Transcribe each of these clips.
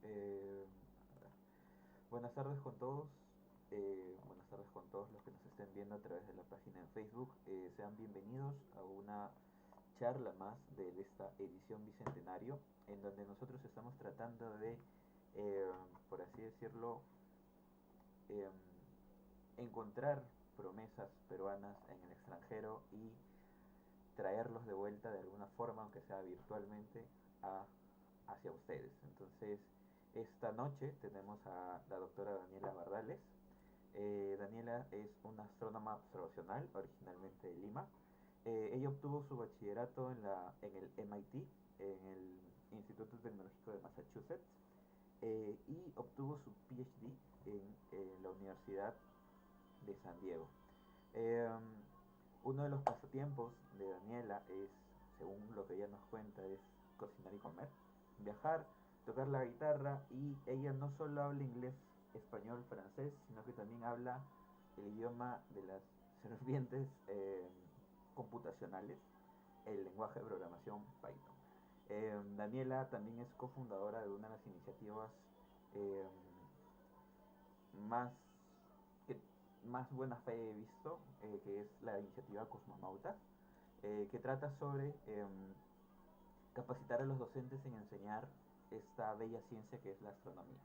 Eh, a ver. Buenas tardes con todos. Buenas tardes con todos los que nos estén viendo a través de la página en Facebook. Sean bienvenidos a una charla más de esta edición bicentenario, en donde nosotros estamos tratando de, eh, por así decirlo, eh, encontrar promesas peruanas en el extranjero y traerlos de vuelta de alguna forma, aunque sea virtualmente, hacia ustedes. Entonces, esta noche tenemos a la doctora Daniela Bardales. Daniela es una astrónoma observacional, originalmente de Lima. Ella obtuvo su bachillerato en el MIT, en el Instituto Tecnológico de Massachusetts, y obtuvo su PhD en la Universidad de San Diego. Eh, Uno de los pasatiempos de Daniela es, según lo que ella nos cuenta, es cocinar y comer, viajar, tocar la guitarra, y ella no solo habla inglés, español, francés, sino que también habla el idioma de las serpientes computacionales, el lenguaje de programación Python. Daniela también es cofundadora de una de las iniciativas eh, más que más buena fe he visto, que es la iniciativa Cosmonautas, que trata sobre capacitar a los docentes en enseñar esta bella ciencia que es la astronomía.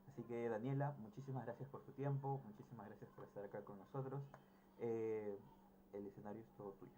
Así que Daniela, muchísimas gracias por tu tiempo, muchísimas gracias por estar acá con nosotros. Eh, el escenario es todo tuyo.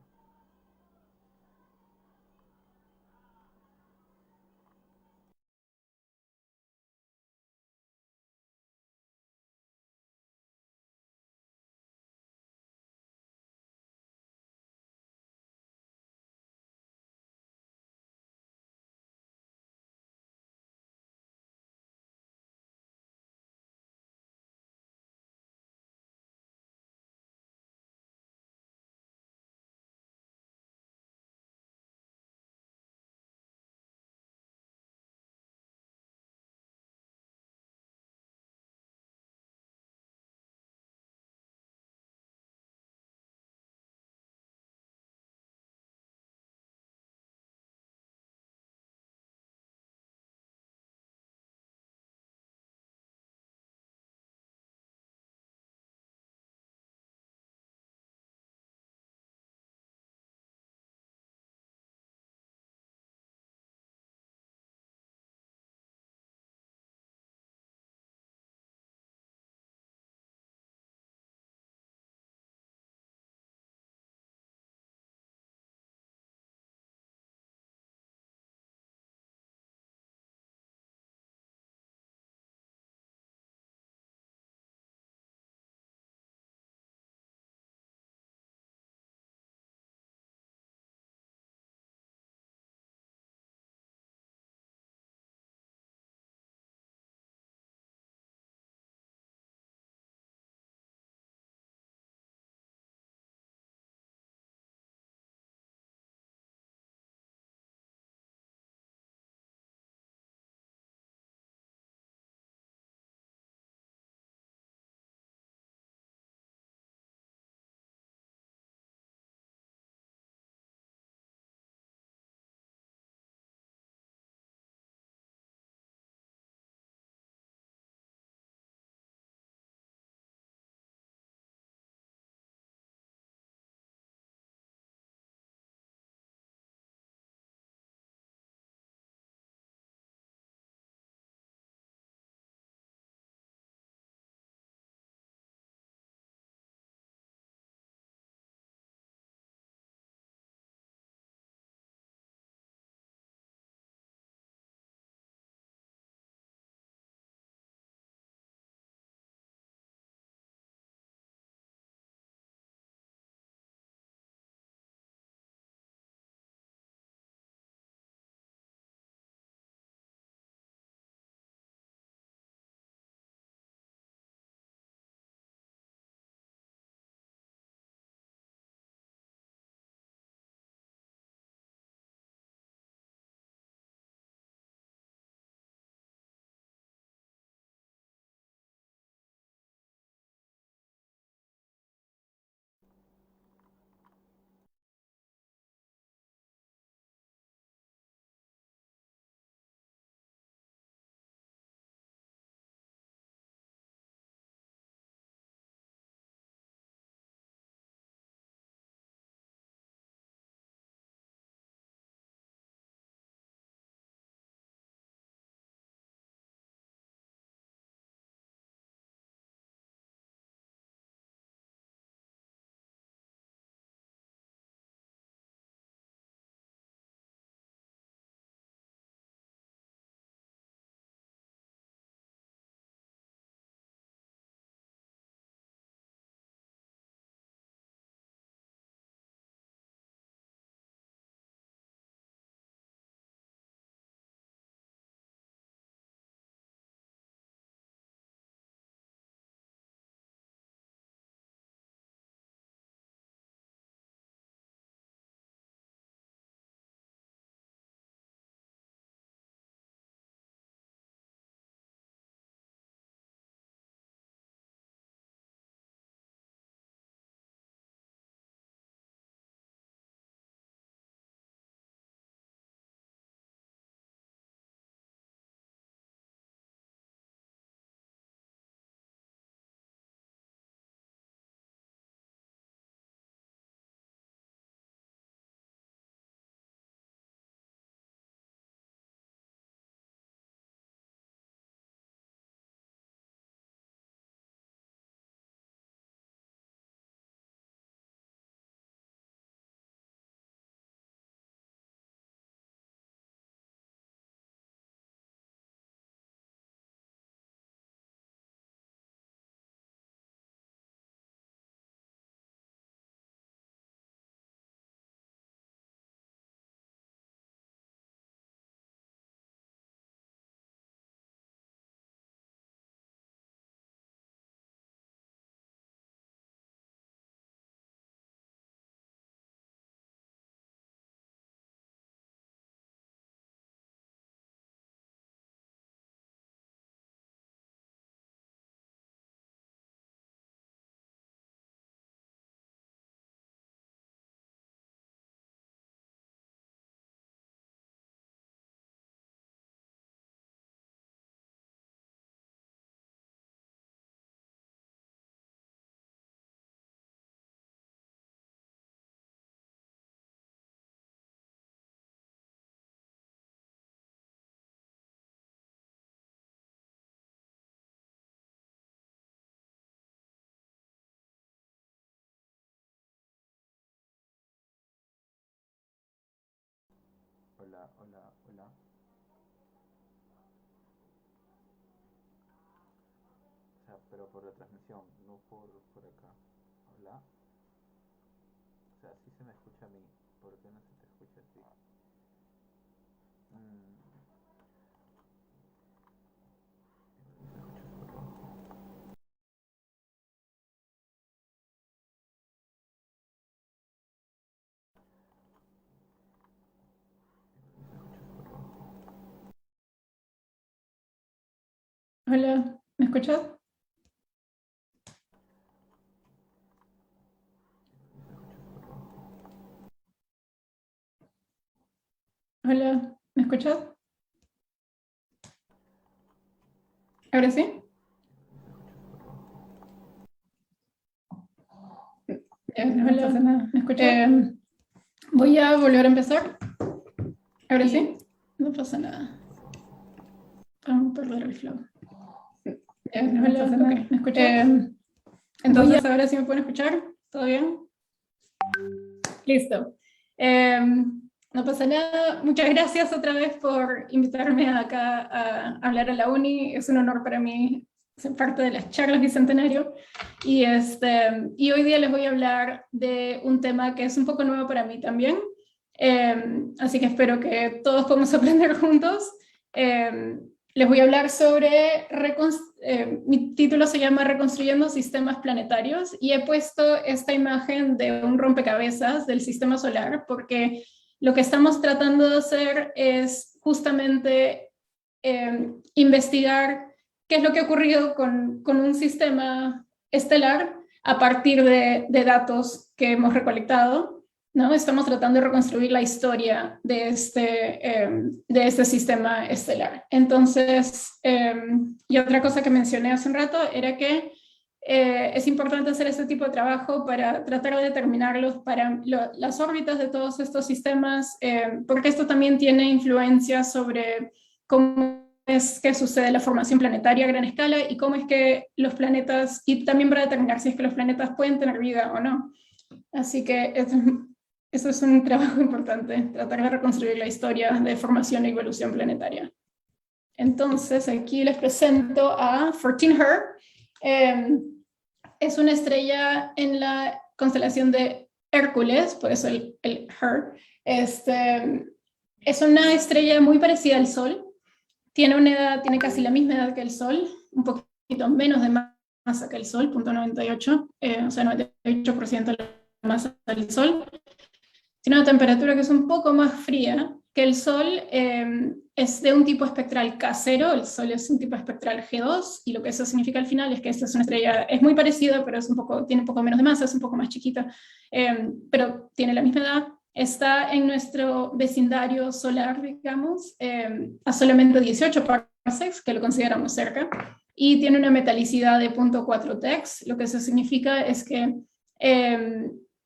Hola, hola, hola. O sea, pero por la transmisión, no por acá. Hola. O sea, sí se me escucha a mí. ¿Por qué no se te escucha a ti? Mm, se escucha súper bajo. Se escucha súper bajo. Hola, ¿me escuchas? Se escucha súper bajo. Hola, ¿me escuchas? ¿Ahora sí? Se escucha súper bajo. No pasa nada. ¿Me escuchas? Voy a volver a empezar. ¿Ahora sí? No pasa Se escucha nada. súper bajo. Vamos a perder el flow. No Hola, pasa ok, nada. ¿me escuchas? Entonces, ¿ahora sí me pueden escuchar? ¿Todo bien? Listo. No pasa nada. Muchas gracias otra vez por invitarme acá a hablar a la uni. Es un honor para mí ser parte de las charlas Bicentenario. Y hoy día les voy a hablar de un tema que es un poco nuevo para mí también. Así que espero que todos podamos aprender juntos. Les voy a hablar sobre, mi título se llama Reconstruyendo Sistemas Planetarios y he puesto esta imagen de un rompecabezas del sistema solar porque lo que estamos tratando de hacer es justamente investigar qué es lo que ha ocurrido con un sistema estelar a partir de datos que hemos recolectado, ¿no? Estamos tratando de reconstruir la historia de este sistema estelar. Entonces, y otra cosa que mencioné hace un rato era que es importante hacer este tipo de trabajo para tratar de determinar las órbitas de todos estos sistemas, porque esto también tiene influencia sobre cómo es que sucede la formación planetaria a gran escala y cómo es que los planetas, y también para determinar si es que los planetas pueden tener vida o no. Así que eso es un trabajo importante, tratar de reconstruir la historia de formación y evolución planetaria. Entonces, aquí les presento a 14 Her. Es una estrella en la constelación de Hércules, por eso el Her. Es una estrella muy parecida al Sol. Tiene casi la misma edad que el Sol, un poquito menos de masa que el Sol, 0.98, o sea, 98% de la masa del Sol. Tiene una temperatura que es un poco más fría que el Sol, es de un tipo espectral K0, el Sol es un tipo espectral G2, y lo que eso significa al final es que esta es una estrella, es muy parecida, pero tiene un poco menos de masa, es un poco más chiquita, pero tiene la misma edad, está en nuestro vecindario solar, digamos, a solamente 18 parsecs, que lo consideramos cerca, y tiene una metalicidad de 0.4 TeX, lo que eso significa es que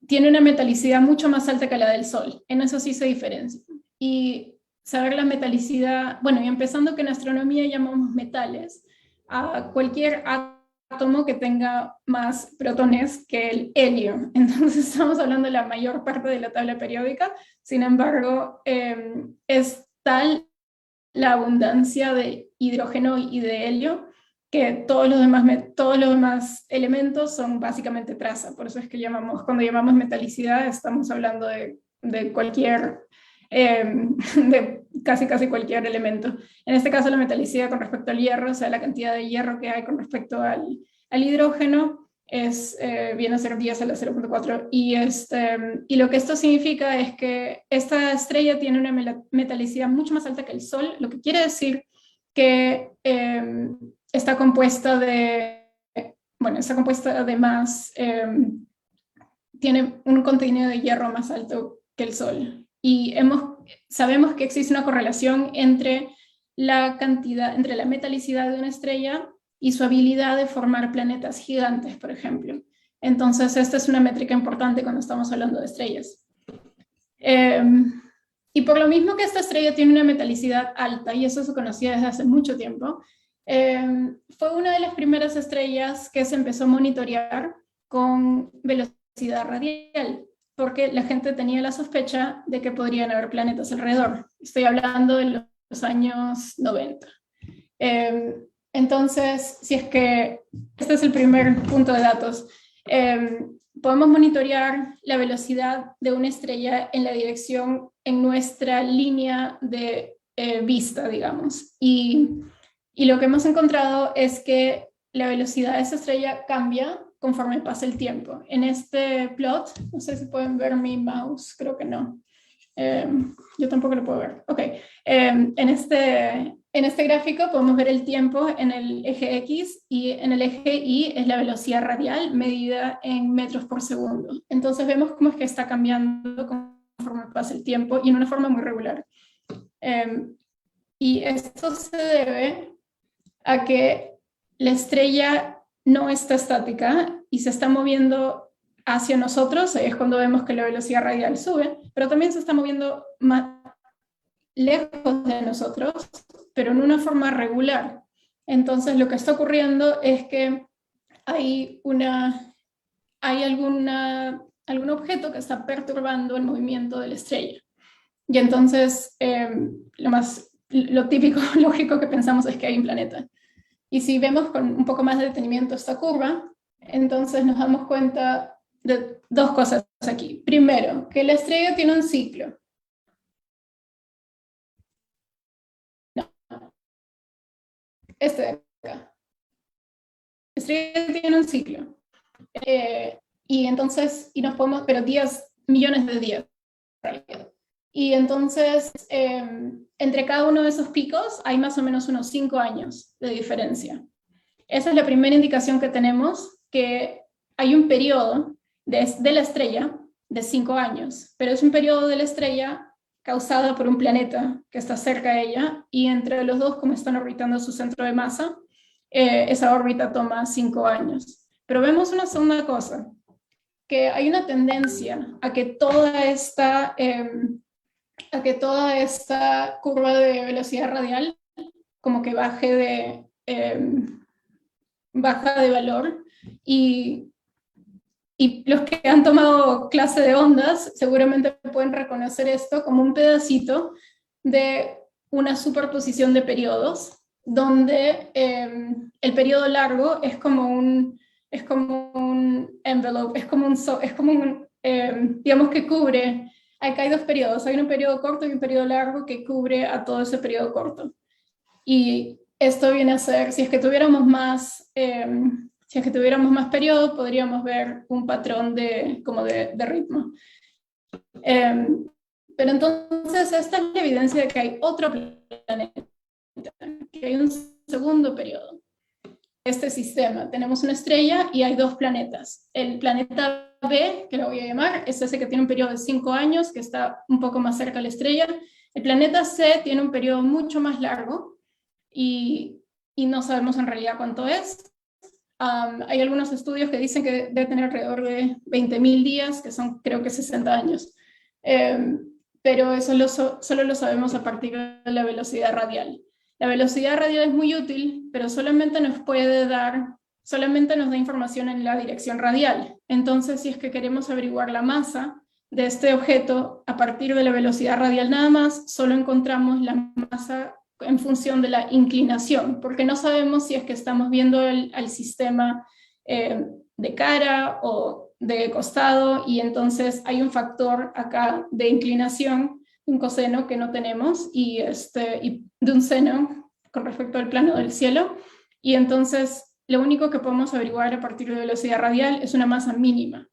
tiene una metalicidad mucho más alta que la del Sol. En eso sí se diferencia. Y saber la metalicidad, bueno, y empezando que en astronomía llamamos metales a cualquier átomo que tenga más protones que el helio. Entonces estamos hablando de la mayor parte de la tabla periódica. Sin embargo, es tal la abundancia de hidrógeno y de helio que todos los demás elementos son básicamente traza. Por eso es que cuando llamamos metalicidad, estamos hablando de cualquier, de casi cualquier elemento. En este caso, la metalicidad con respecto al hierro, o sea, la cantidad de hierro que hay con respecto al hidrógeno, viene a ser 10 a la 0.4. Y lo que esto significa es que esta estrella tiene una metalicidad mucho más alta que el Sol, lo que quiere decir que está compuesta de más, tiene un contenido de hierro más alto que el Sol. Y sabemos que existe una correlación entre entre la metalicidad de una estrella y su habilidad de formar planetas gigantes, por ejemplo. Entonces, esta es una métrica importante cuando estamos hablando de estrellas. Y por lo mismo que esta estrella tiene una metalicidad alta, y eso se conocía desde hace mucho tiempo, fue una de las primeras estrellas que se empezó a monitorear con velocidad radial, porque la gente tenía la sospecha de que podrían haber planetas alrededor. Estoy hablando de los años 90. Entonces, si es que este es el primer punto de datos, podemos monitorear la velocidad de una estrella en la dirección, en nuestra línea de vista, digamos. Y lo que hemos encontrado es que la velocidad de esa estrella cambia conforme pasa el tiempo. En este plot, no sé si pueden ver mi mouse, creo que no. Yo tampoco lo puedo ver. Ok. En este gráfico podemos ver el tiempo en el eje X y en el eje Y es la velocidad radial medida en metros por segundo. Entonces vemos cómo es que está cambiando conforme pasa el tiempo y en una forma muy regular. Y esto se debe a que la estrella no está estática y se está moviendo hacia nosotros, es cuando vemos que la velocidad radial sube, pero también se está moviendo más lejos de nosotros, pero en una forma regular. Entonces lo que está ocurriendo es que hay algún objeto que está perturbando el movimiento de la estrella. Y entonces lo típico, lógico que pensamos es que hay un planeta. Y si vemos con un poco más de detenimiento esta curva, entonces nos damos cuenta de dos cosas aquí. Primero, que la estrella tiene un ciclo. No. Este de acá. La estrella tiene un ciclo. Y entonces, pero días, millones de días. Y entonces, entre cada uno de esos picos hay más o menos unos 5 años de diferencia. Esa es la primera indicación que tenemos, que hay un periodo de la estrella de 5 años, pero es un periodo de la estrella causada por un planeta que está cerca de ella, y entre los dos, como están orbitando su centro de masa, esa órbita toma 5 años. Pero vemos una segunda cosa, que hay una tendencia a que toda esta curva de velocidad radial como que baja de valor, y los que han tomado clase de ondas seguramente pueden reconocer esto como un pedacito de una superposición de periodos, donde el periodo largo es como un envelope, digamos que cubre. Acá hay dos periodos, hay un periodo corto y un periodo largo que cubre a todo ese periodo corto. Y esto viene a ser, si es que tuviéramos más periodo, podríamos ver un patrón de ritmo. Pero entonces esta es la evidencia de que hay otro planeta, que hay un segundo periodo. Este sistema, tenemos una estrella y hay dos planetas. El planeta B, que lo voy a llamar, es ese que tiene un periodo de 5 años, que está un poco más cerca de la estrella. El planeta C tiene un periodo mucho más largo y no sabemos en realidad cuánto es. Hay algunos estudios que dicen que debe tener alrededor de 20.000 días, que son creo que 60 años. Pero eso solo lo sabemos a partir de la velocidad radial. La velocidad radial es muy útil, pero solamente nos da información en la dirección radial. Entonces, si es que queremos averiguar la masa de este objeto a partir de la velocidad radial nada más, solo encontramos la masa en función de la inclinación, porque no sabemos si es que estamos viendo al sistema de cara o de costado, y entonces hay un factor acá de inclinación, un coseno que no tenemos, y de un seno con respecto al plano del cielo, y entonces lo único que podemos averiguar a partir de velocidad radial es una masa mínima.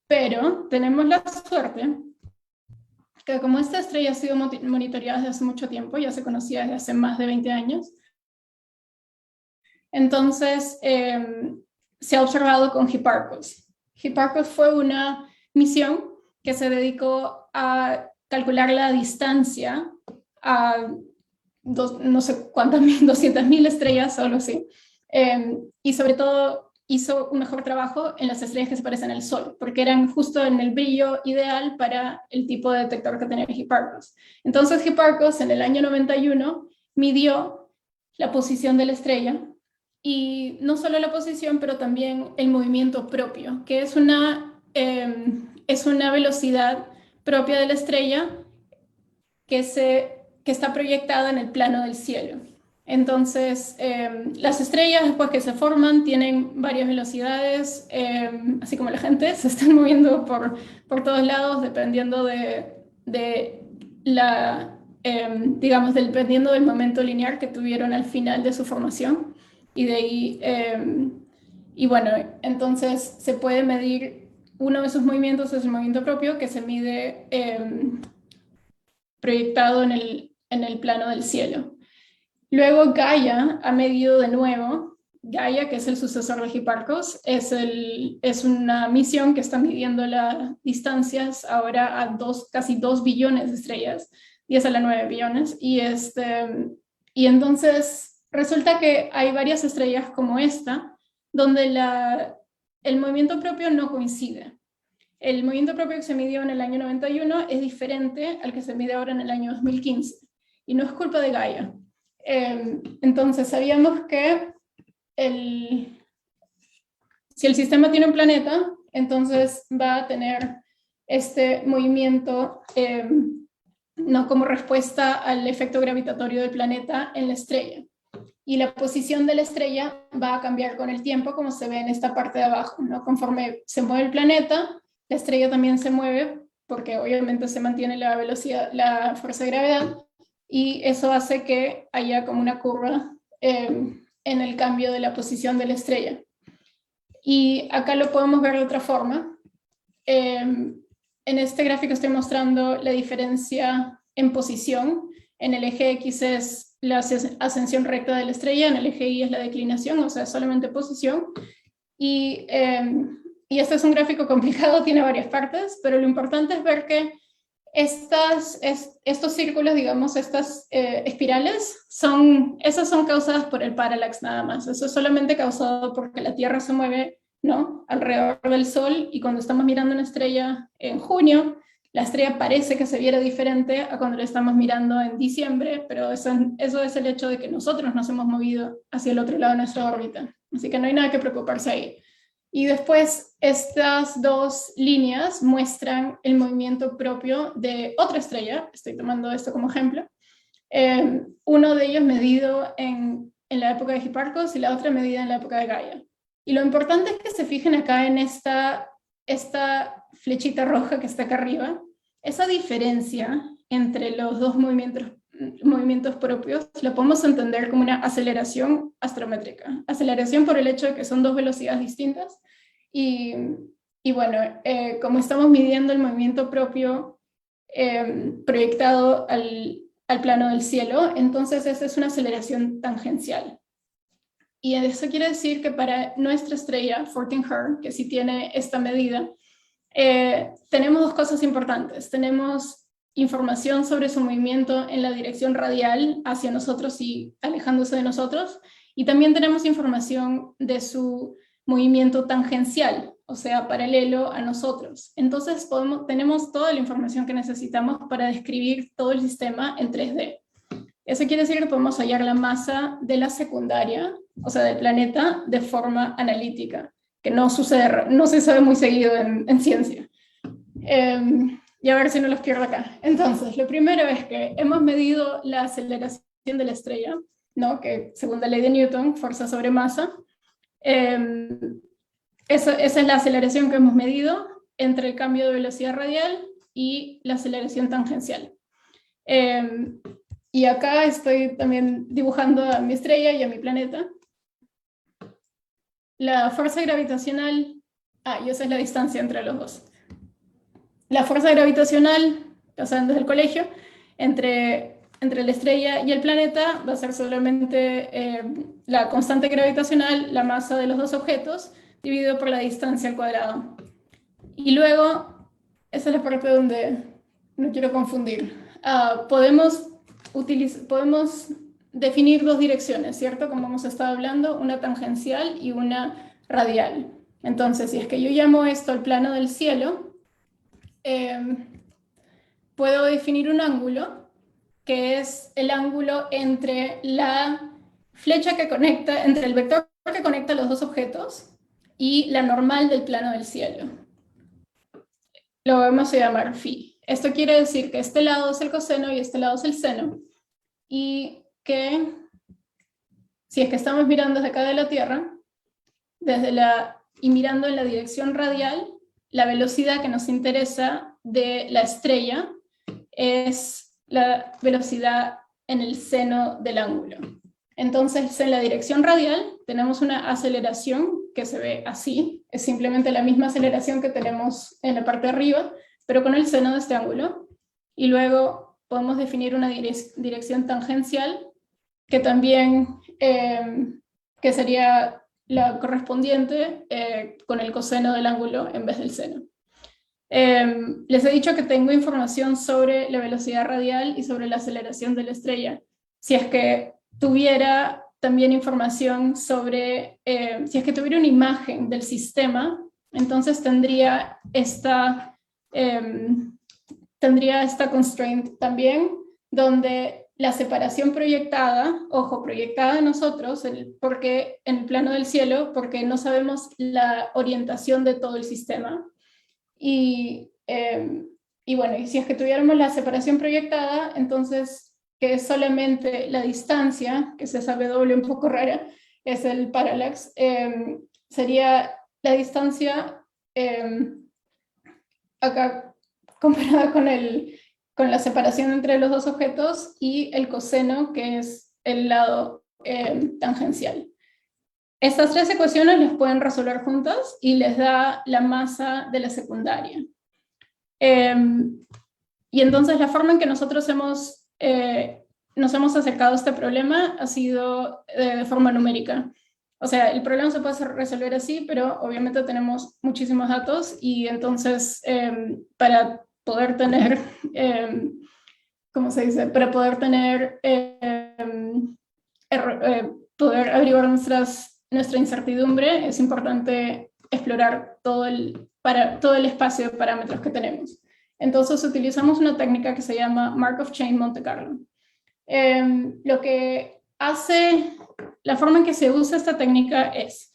Pero tenemos la suerte que como esta estrella ha sido monitoreada desde hace mucho tiempo, ya se conocía desde hace más de 20 años, entonces se ha observado con Hipparcos. Hipparcos fue una misión que se dedicó a calcular la distancia a no sé cuántas 200.000 estrellas o algo así, y sobre todo hizo un mejor trabajo en las estrellas que se parecen al Sol, porque eran justo en el brillo ideal para el tipo de detector que tenía Hipparcos. Entonces Hipparcos en el año 91 midió la posición de la estrella, y no solo la posición, pero también el movimiento propio, que es una es una velocidad propia de la estrella que está proyectada en el plano del cielo. Entonces, las estrellas, después que se forman, tienen varias velocidades, así como la gente, se están moviendo por todos lados dependiendo de la, digamos, dependiendo del momento lineal que tuvieron al final de su formación. Y de ahí, y bueno, entonces se puede medir, uno de esos movimientos es el movimiento propio, que se mide proyectado en el plano del cielo. Luego Gaia ha medido de nuevo. Gaia, que es el sucesor de Hipparcos, es una misión que está midiendo las distancias ahora a casi 2 billones de estrellas, 10 a la 9 billones. Y entonces resulta que hay varias estrellas como esta, donde el movimiento propio no coincide. El movimiento propio que se midió en el año 91 es diferente al que se mide ahora en el año 2015. Y no es culpa de Gaia. Entonces sabíamos que si el sistema tiene un planeta, entonces va a tener este movimiento no como respuesta al efecto gravitatorio del planeta en la estrella. Y la posición de la estrella va a cambiar con el tiempo, como se ve en esta parte de abajo, ¿no? Conforme se mueve el planeta, la estrella también se mueve, porque obviamente se mantiene la velocidad, la fuerza de gravedad, y eso hace que haya como una curva en el cambio de la posición de la estrella. Y acá lo podemos ver de otra forma. En este gráfico estoy mostrando la diferencia en posición. En el eje X es la ascensión recta de la estrella, en el eje Y es la declinación, o sea, solamente posición. Y este es un gráfico complicado, tiene varias partes, pero lo importante es ver que estos círculos, digamos, estas espirales, esas son causadas por el parallax nada más. Eso es solamente causado porque la Tierra se mueve, ¿no?, alrededor del Sol, y cuando estamos mirando una estrella en junio, la estrella parece que se viera diferente a cuando la estamos mirando en diciembre, pero eso es el hecho de que nosotros nos hemos movido hacia el otro lado de nuestra órbita. Así que no hay nada que preocuparse ahí. Y después estas dos líneas muestran el movimiento propio de otra estrella. Estoy tomando esto como ejemplo. Uno de ellos medido en la época de Hipparcos y la otra medida en la época de Gaia. Y lo importante es que se fijen acá en esta flechita roja que está acá arriba. Esa diferencia entre los dos movimientos propios lo podemos entender como una aceleración astrométrica. Aceleración por el hecho de que son dos velocidades distintas. Y bueno, como estamos midiendo el movimiento propio proyectado al plano del cielo, entonces esa es una aceleración tangencial. Y eso quiere decir que para nuestra estrella, 14Her, que sí tiene esta medida, tenemos dos cosas importantes. Tenemos información sobre su movimiento en la dirección radial hacia nosotros y alejándose de nosotros, y también tenemos información de su movimiento tangencial, o sea, paralelo a nosotros. Entonces tenemos toda la información que necesitamos para describir todo el sistema en 3D. Eso quiere decir que podemos hallar la masa de la secundaria, o sea, del planeta, de forma analítica, que no se sabe muy seguido en ciencia. Y a ver si no los pierdo acá. Entonces, lo primero es que hemos medido la aceleración de la estrella, ¿no?, que según la ley de Newton, fuerza sobre masa. Esa es la aceleración que hemos medido entre el cambio de velocidad radial y la aceleración tangencial. Y acá estoy también dibujando a mi estrella y a mi planeta. La fuerza gravitacional, y esa es la distancia entre los dos. La fuerza gravitacional, o sea, desde el colegio, entre la estrella y el planeta va a ser solamente la constante gravitacional, la masa de los dos objetos, dividido por la distancia al cuadrado. Y luego, esa es la parte donde no quiero confundir. Podemos definir dos direcciones, ¿cierto? Como hemos estado hablando, una tangencial y una radial. Entonces, si es que yo llamo esto el plano del cielo, puedo definir un ángulo que es el ángulo entre la flecha que conecta, entre el vector que conecta los dos objetos y la normal del plano del cielo. lo vamos a llamar phi. Esto quiere decir que este lado es el coseno y este lado es el seno. Y que si es que estamos mirando desde acá de la Tierra, y mirando en la dirección radial, la velocidad que nos interesa de la estrella es la velocidad en el seno del ángulo. Entonces, en la dirección radial tenemos una aceleración que se ve así, es simplemente la misma aceleración que tenemos en la parte de arriba, pero con el seno de este ángulo. Y luego podemos definir una dirección tangencial, que también, que sería la correspondiente con el coseno del ángulo en vez del seno. Les he dicho que tengo información sobre la velocidad radial y sobre la aceleración de la estrella. Si es que tuviera también información sobre, si es que tuviera una imagen del sistema, entonces tendría esta constraint también, donde la separación proyectada, ojo, proyectada a nosotros, porque en el plano del cielo, porque no sabemos la orientación de todo el sistema. Y bueno, y si es que tuviéramos la separación proyectada, entonces que es solamente la distancia, que es esa W un poco rara, es el parallax, sería la distancia acá comparada con la separación entre los dos objetos, y el coseno, que es el lado tangencial. Estas tres ecuaciones las pueden resolver juntas y les da la masa de la secundaria. Y entonces la forma en que nosotros nos hemos acercado a este problema ha sido de forma numérica. O sea, el problema se puede resolver así, pero obviamente tenemos muchísimos datos, y entonces para poder tener, ¿cómo se dice? Para poder tener, poder averiguar nuestra incertidumbre, es importante explorar todo el espacio de parámetros que tenemos. Entonces utilizamos una técnica que se llama Markov Chain Monte Carlo. Lo que hace, la forma en que se usa esta técnica es,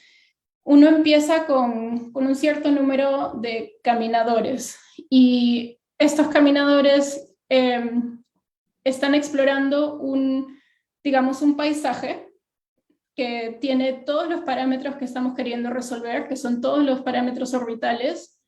uno empieza con un cierto número de caminadores, y estos caminadores están explorando digamos, un paisaje que tiene todos los parámetros que estamos queriendo resolver, que son todos los parámetros orbitales,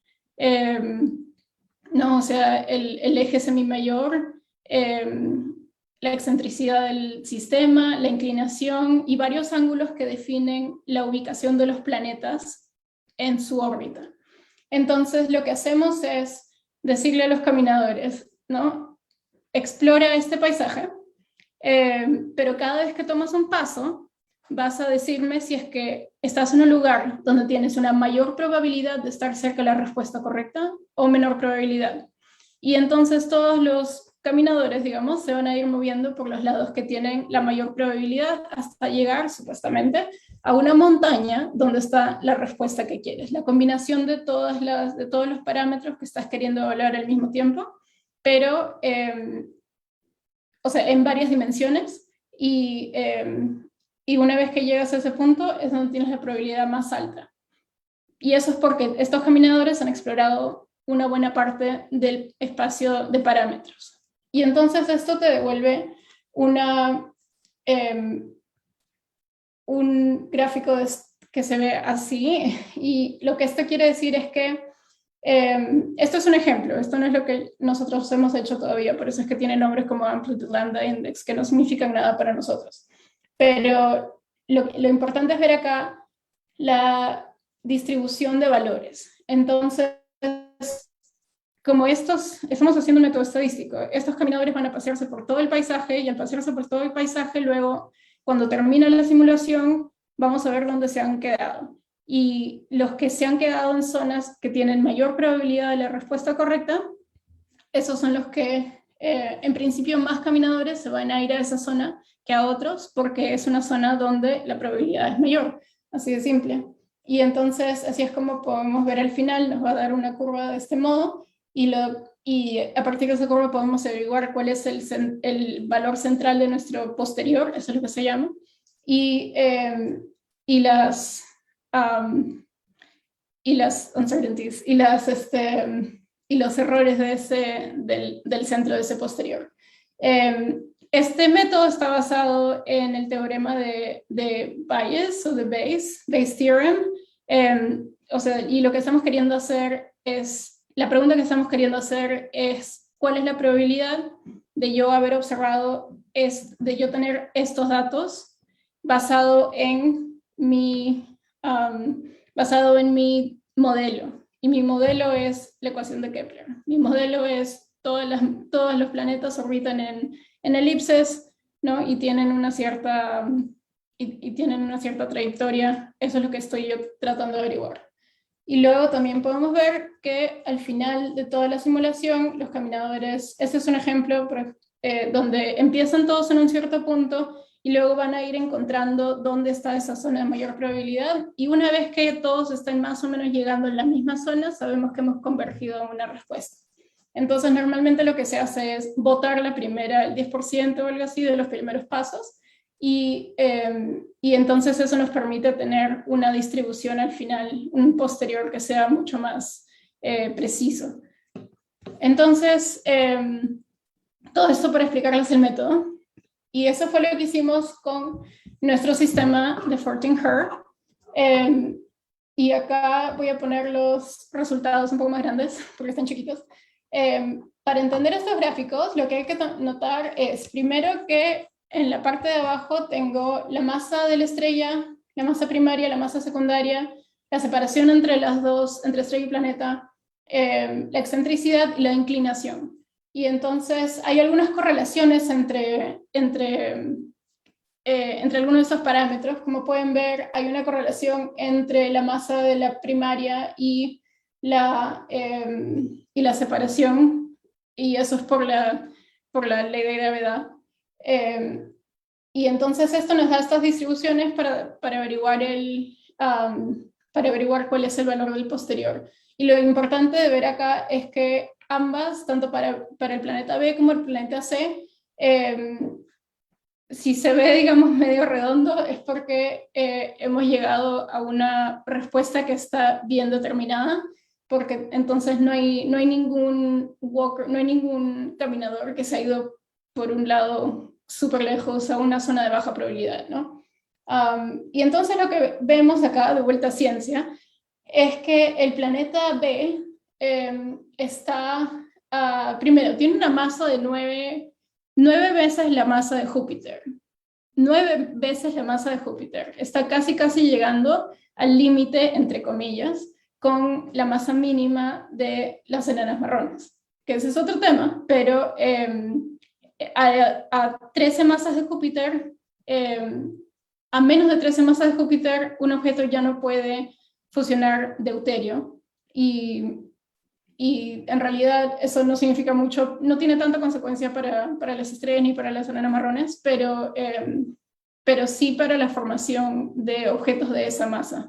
no, o sea, el eje semimayor, la excentricidad del sistema, la inclinación y varios ángulos que definen la ubicación de los planetas en su órbita. Entonces, lo que hacemos es decirle a los caminadores, ¿no? Explora este paisaje, pero cada vez que tomas un paso, vas a decirme si es que estás en un lugar donde tienes una mayor probabilidad de estar cerca de la respuesta correcta o menor probabilidad. Y entonces todos los caminadores, digamos, se van a ir moviendo por los lados que tienen la mayor probabilidad hasta llegar, supuestamente, a una montaña donde está la respuesta que quieres. La combinación de todos los parámetros que estás queriendo evaluar al mismo tiempo, pero, o sea, en varias dimensiones, y una vez que llegas a ese punto es donde tienes la probabilidad más alta. Y eso es porque estos caminadores han explorado una buena parte del espacio de parámetros. Y entonces esto te devuelve un gráfico que se ve así, y lo que esto quiere decir es que esto es un ejemplo, esto no es lo que nosotros hemos hecho todavía, por eso es que tiene nombres como Amplitude Lambda Index, que no significan nada para nosotros. Pero lo importante es ver acá la distribución de valores. Entonces, como estamos haciendo un método estadístico, estos caminadores van a pasearse por todo el paisaje, y al pasearse por todo el paisaje, luego, cuando termine la simulación, vamos a ver dónde se han quedado. Y los que se han quedado en zonas que tienen mayor probabilidad de la respuesta correcta, esos son los que, en principio, más caminadores se van a ir a esa zona que a otros, porque es una zona donde la probabilidad es mayor, así de simple. Y entonces, así es como podemos ver al final, nos va a dar una curva de este modo, y a partir de esa curva podemos averiguar cuál es el valor central de nuestro posterior, eso es lo que se llama, y las uncertainties, y los errores del centro de ese posterior. Este método está basado en el teorema de Bayes o de Bayes Theorem. Y lo que estamos queriendo hacer es, la pregunta que estamos queriendo hacer es, ¿cuál es la probabilidad de yo haber observado, de yo tener estos datos basado en mi modelo? Y mi modelo es la ecuación de Kepler. Mi modelo es todos los planetas orbitan en elipses, ¿no? Y tienen una cierta trayectoria. Eso es lo que estoy yo tratando de averiguar. Y luego también podemos ver que al final de toda la simulación, los caminadores, este es un ejemplo donde empiezan todos en un cierto punto y luego van a ir encontrando dónde está esa zona de mayor probabilidad, y una vez que todos estén más o menos llegando en la misma zona, sabemos que hemos convergido en una respuesta. Entonces normalmente lo que se hace es votar el 10% o algo así de los primeros pasos, y entonces eso nos permite tener una distribución al final, un posterior que sea mucho más preciso. Entonces, todo esto para explicarles el método. Y eso fue lo que hicimos con nuestro sistema de Fortin-Her. Y acá voy a poner los resultados un poco más grandes, porque están chiquitos. Para entender estos gráficos, lo que hay que notar es, primero, que en la parte de abajo tengo la masa de la estrella, la masa primaria, la masa secundaria, la separación entre las dos, entre estrella y planeta, la excentricidad y la inclinación. Y entonces hay algunas correlaciones entre algunos de estos parámetros. Como pueden ver, hay una correlación entre la masa de la primaria y la separación, y eso es por la ley de gravedad. Y entonces esto nos da estas distribuciones para averiguar cuál es el valor del posterior. Y lo importante de ver acá es que ambas, tanto para el planeta B como el planeta C, si se ve, digamos, medio redondo, es porque hemos llegado a una respuesta que está bien determinada, porque entonces no hay ningún caminador que se ha ido por un lado súper lejos a una zona de baja probabilidad, ¿no? Y entonces lo que vemos acá, de vuelta a ciencia, es que el planeta B primero, tiene una masa de 9 veces la masa de Júpiter. 9 veces la masa de Júpiter. Está casi llegando al límite, entre comillas, con la masa mínima de las enanas marrones, que ese es otro tema, pero a 13 masas de Júpiter, a menos de 13 masas de Júpiter, un objeto ya no puede fusionar deuterio, y en realidad eso no significa mucho, no tiene tanta consecuencia para las estrellas ni para las enanas marrones, pero sí para la formación de objetos de esa masa.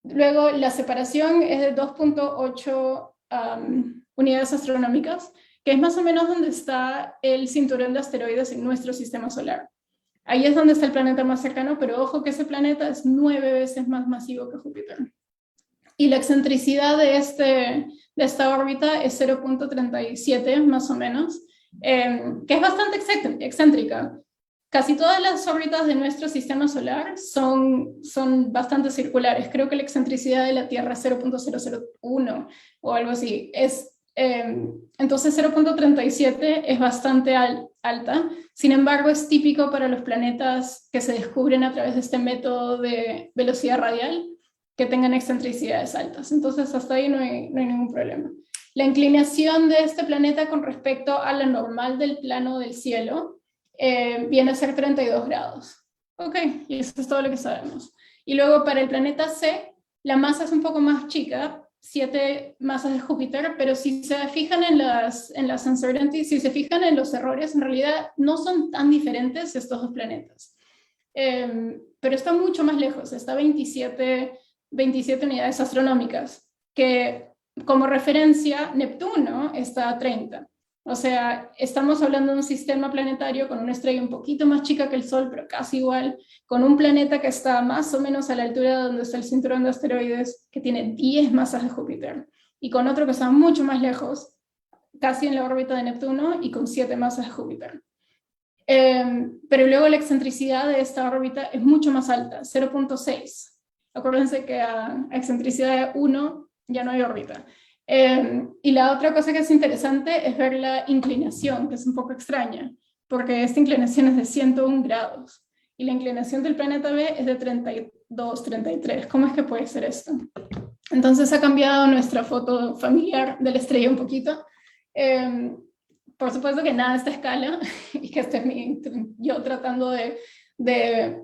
Luego, la separación es de 2.8 unidades astronómicas, que es más o menos donde está el cinturón de asteroides en nuestro sistema solar. Ahí es donde está el planeta más cercano, pero ojo que ese planeta es 9 veces más masivo que Júpiter. Y la excentricidad de esta órbita es 0.37 más o menos, que es bastante excéntrica. Casi todas las órbitas de nuestro sistema solar son bastante circulares. Creo que la excentricidad de la Tierra es 0.001 o algo así. Entonces 0.37 es bastante alta. Sin embargo, es típico para los planetas que se descubren a través de este método de velocidad radial que tengan excentricidades altas. Entonces hasta ahí no hay ningún problema. La inclinación de este planeta con respecto a la normal del plano del cielo viene a ser 32 grados. Ok, y eso es todo lo que sabemos. Y luego para el planeta C, la masa es un poco más chica, 7 masas de Júpiter, pero si se fijan en las uncertainties, si se fijan en los errores, en realidad no son tan diferentes estos dos planetas. Pero está mucho más lejos, está 27 unidades astronómicas, que como referencia Neptuno está a 30. O sea, estamos hablando de un sistema planetario con una estrella un poquito más chica que el Sol, pero casi igual, con un planeta que está más o menos a la altura de donde está el cinturón de asteroides, que tiene 10 masas de Júpiter. y con otro que está mucho más lejos, casi en la órbita de Neptuno y con 7 masas de Júpiter. Pero luego la excentricidad de esta órbita es mucho más alta, 0.6. Acuérdense que a excentricidad de 1 ya no hay órbita. Y la otra cosa que es interesante es ver la inclinación, que es un poco extraña, porque esta inclinación es de 101 grados y la inclinación del planeta B es de 32, 33. ¿Cómo es que puede ser esto? Entonces ha cambiado nuestra foto familiar de la estrella un poquito. Por supuesto que nada a esta escala, y que yo tratando de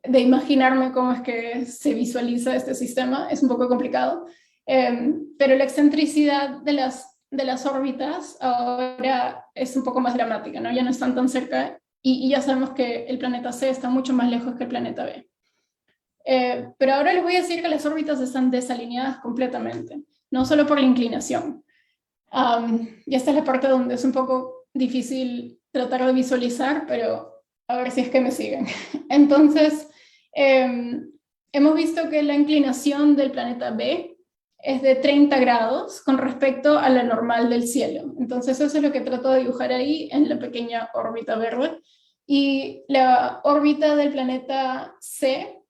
imaginarme cómo es que se visualiza este sistema, es un poco complicado. Pero la excentricidad de las órbitas ahora es un poco más dramática, ¿no? Ya no están tan cerca y ya sabemos que el planeta C está mucho más lejos que el planeta B. Pero ahora les voy a decir que las órbitas están desalineadas completamente, no solo por la inclinación. Y esta es la parte donde es un poco difícil tratar de visualizar, pero a ver si es que me siguen. Entonces, hemos visto que la inclinación del planeta B es de 30 grados con respecto a la normal del cielo. Entonces eso es lo que trato de dibujar ahí en la pequeña órbita verde. Y la órbita del planeta C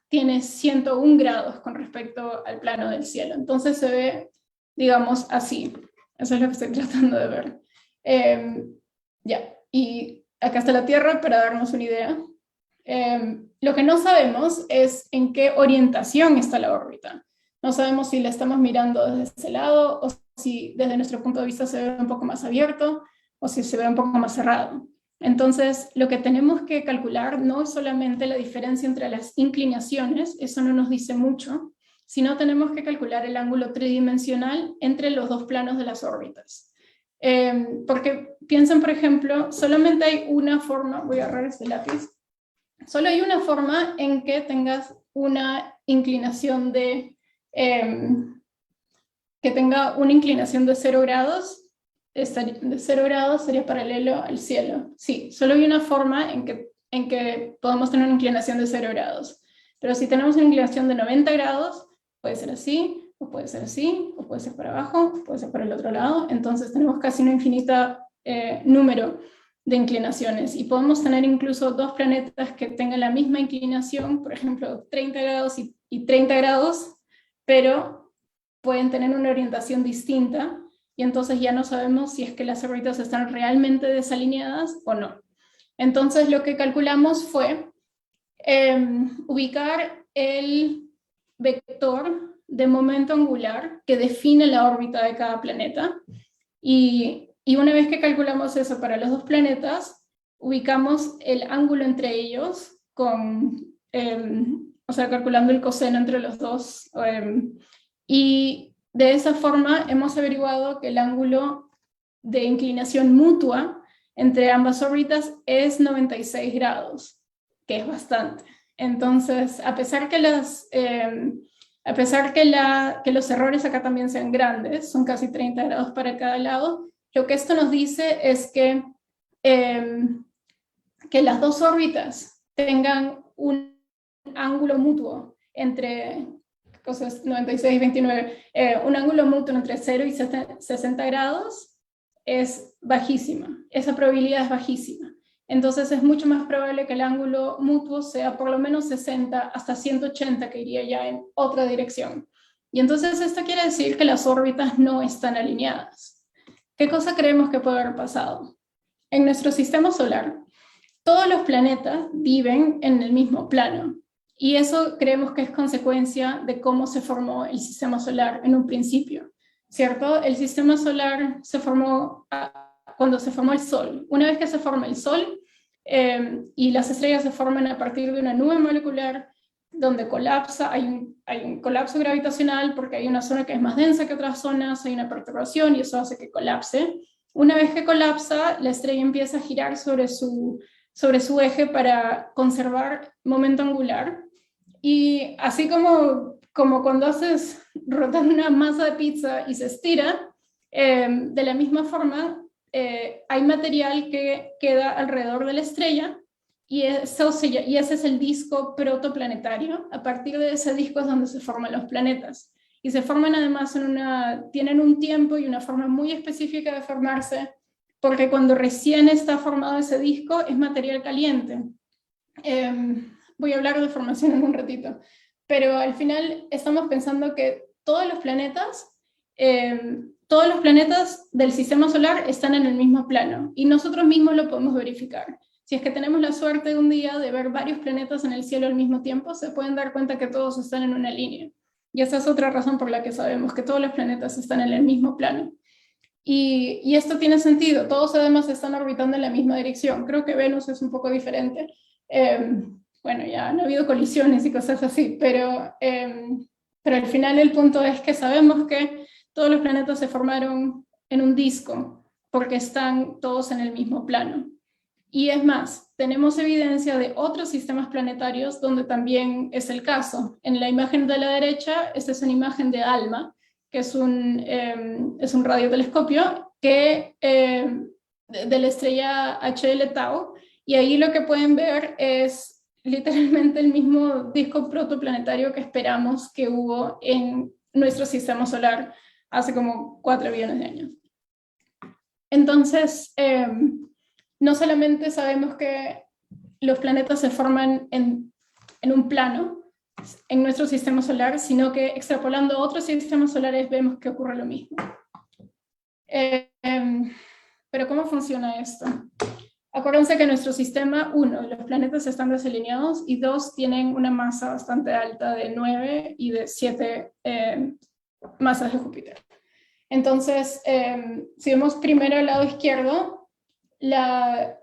tiene 101 grados con respecto al plano del cielo. Entonces se ve, digamos, así. Eso es lo que estoy tratando de ver. Ya, y acá está la Tierra para darnos una idea. Lo que no sabemos es en qué orientación está la órbita. No sabemos si la estamos mirando desde ese lado o si desde nuestro punto de vista se ve un poco más abierto o si se ve un poco más cerrado. Entonces, lo que tenemos que calcular no es solamente la diferencia entre las inclinaciones, eso no nos dice mucho, sino tenemos que calcular el ángulo tridimensional entre los dos planos de las órbitas. Porque piensen, por ejemplo, solamente hay una forma, voy a agarrar este lápiz, solo hay una forma en que tengas una inclinación de que tenga una inclinación de 0 grados, de 0 grados sería paralelo al cielo. Sí, solo hay una forma en que podemos tener una inclinación de 0 grados. Pero si tenemos una inclinación de 90 grados, puede ser así, o puede ser así, o puede ser para abajo, o puede ser para el otro lado. Entonces tenemos casi un infinito número de inclinaciones. Y podemos tener incluso dos planetas que tengan la misma inclinación, por ejemplo, 30 grados y 30 grados, pero pueden tener una orientación distinta, y entonces ya no sabemos si es que las órbitas están realmente desalineadas o no. Entonces lo que calculamos fue ubicar el vector de momento angular que define la órbita de cada planeta, y una vez que calculamos eso para los dos planetas, ubicamos el ángulo entre ellos o sea, calculando el coseno entre los dos, y de esa forma hemos averiguado que el ángulo de inclinación mutua entre ambas órbitas es 96 grados, que es bastante. Entonces, a pesar que los errores acá también sean grandes, son casi 30 grados para cada lado, lo que esto nos dice es que las dos órbitas tengan un ángulo mutuo entre cosas 96 y 29, un ángulo mutuo entre 0 y 60 grados es bajísima, esa probabilidad es bajísima. Entonces es mucho más probable que el ángulo mutuo sea por lo menos 60 hasta 180, que iría ya en otra dirección. Y entonces esto quiere decir que las órbitas no están alineadas. ¿Qué cosa creemos que puede haber pasado? En nuestro sistema solar, todos los planetas viven en el mismo plano. Y eso creemos que es consecuencia de cómo se formó el sistema solar en un principio, ¿cierto? El sistema solar se formó cuando se formó el Sol. Una vez que se forma el Sol y las estrellas se forman a partir de una nube molecular donde colapsa, hay un colapso gravitacional porque hay una zona que es más densa que otras zonas, hay una perturbación y eso hace que colapse. Una vez que colapsa, la estrella empieza a girar sobre su eje para conservar momento angular. Y así como cuando haces rotar una masa de pizza y se estira, de la misma forma hay material que queda alrededor de la estrella y ese es el disco protoplanetario. A partir de ese disco es donde se forman los planetas. y se forman además tienen un tiempo y una forma muy específica de formarse, porque cuando recién está formado ese disco es material caliente. Voy a hablar de formación en un ratito, pero al final estamos pensando que todos los planetas del sistema solar están en el mismo plano, y nosotros mismos lo podemos verificar. Si es que tenemos la suerte de un día de ver varios planetas en el cielo al mismo tiempo, se pueden dar cuenta que todos están en una línea. Y esa es otra razón por la que sabemos que todos los planetas están en el mismo plano. Y esto tiene sentido, todos además están orbitando en la misma dirección. Creo que Venus es un poco diferente. Bueno, ya han habido colisiones y cosas así, pero al final el punto es que sabemos que todos los planetas se formaron en un disco, porque están todos en el mismo plano. Y es más, tenemos evidencia de otros sistemas planetarios donde también es el caso. En la imagen de la derecha, esta es una imagen de ALMA, que es un radiotelescopio de la estrella HL Tau, y ahí lo que pueden ver es literalmente el mismo disco protoplanetario que esperamos que hubo en nuestro sistema solar hace como 4 billones de años. Entonces, no solamente sabemos que los planetas se forman en un plano en nuestro sistema solar, sino que extrapolando a otros sistemas solares vemos que ocurre lo mismo. Pero ¿cómo funciona esto? Acuérdense que en nuestro sistema, 1, los planetas están desalineados, y 2, tienen una masa bastante alta de 9 y de 7 masas de Júpiter. Entonces, si vemos primero el lado izquierdo, la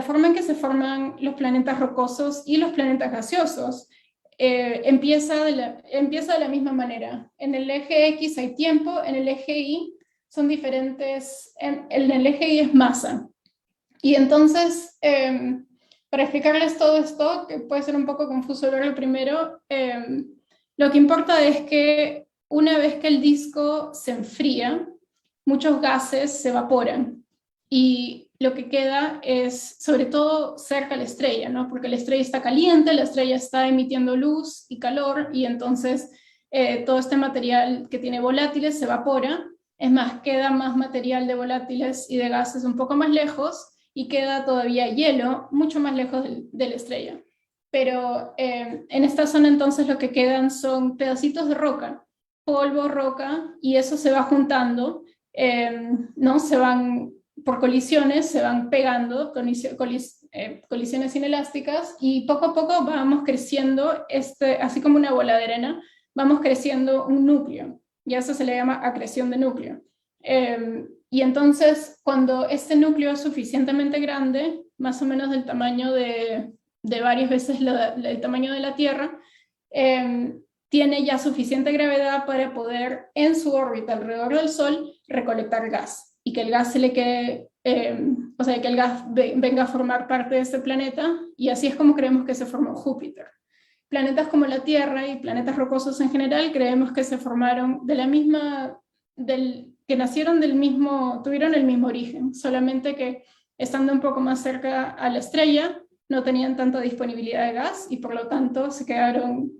forma en que se forman los planetas rocosos y los planetas gaseosos empieza de la misma manera. En el eje X hay tiempo, en el eje Y son diferentes, en el eje Y es masa. Y entonces, para explicarles todo esto, que puede ser un poco confuso verlo primero, lo que importa es que una vez que el disco se enfría, muchos gases se evaporan, y lo que queda es, sobre todo cerca a la estrella, ¿no? Porque la estrella está caliente, la estrella está emitiendo luz y calor, y entonces todo este material que tiene volátiles se evapora. Es más, queda más material de volátiles y de gases un poco más lejos, y queda todavía hielo mucho más lejos de la estrella. Pero en esta zona entonces lo que quedan son pedacitos de roca, polvo, roca, y eso se va juntando, ¿no? Se van, por colisiones, se van pegando, colisiones inelásticas, y poco a poco vamos creciendo, así como una bola de arena, vamos creciendo un núcleo, y a eso se le llama acreción de núcleo. Y entonces, cuando este núcleo es suficientemente grande, más o menos del tamaño de varias veces el tamaño de la Tierra, tiene ya suficiente gravedad para poder, en su órbita alrededor del Sol, recolectar gas, y que el gas se le quede, o sea, que el gas venga a formar parte de este planeta, y así es como creemos que se formó Júpiter. Planetas como la Tierra y planetas rocosos en general creemos que se formaron que nacieron tuvieron el mismo origen, solamente que estando un poco más cerca a la estrella no tenían tanta disponibilidad de gas, y por lo tanto se quedaron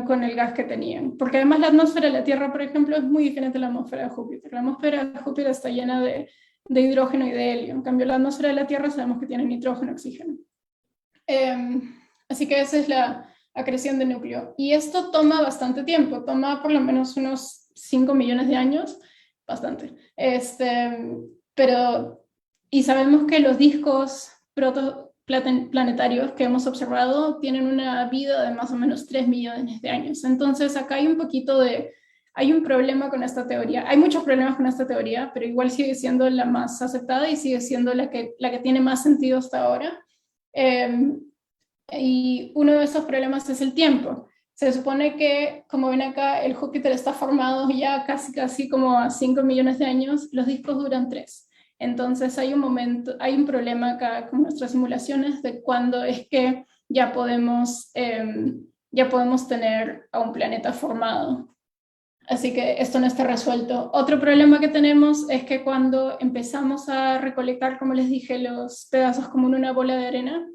con el gas que tenían. Porque además la atmósfera de la Tierra, por ejemplo, es muy diferente a la atmósfera de Júpiter. La atmósfera de Júpiter está llena de hidrógeno y de helio. En cambio, la atmósfera de la Tierra sabemos que tiene nitrógeno y oxígeno. Así que esa es la acreción de núcleo. Y esto toma bastante tiempo, toma por lo menos unos 5 millones de años, bastante. Y sabemos que los discos protoplanetarios que hemos observado tienen una vida de más o menos 3 millones de años. Entonces acá hay un problema con esta teoría. Hay muchos problemas con esta teoría, pero igual sigue siendo la más aceptada y sigue siendo la que tiene más sentido hasta ahora. Y uno de esos problemas es el tiempo. Se supone que, como ven acá, el Júpiter está formado ya casi como a 5 millones de años, los discos duran 3. Entonces hay un problema acá con nuestras simulaciones de cuándo es que ya podemos tener a un planeta formado. Así que esto no está resuelto. Otro problema que tenemos es que cuando empezamos a recolectar, como les dije, los pedazos como en una bola de arena,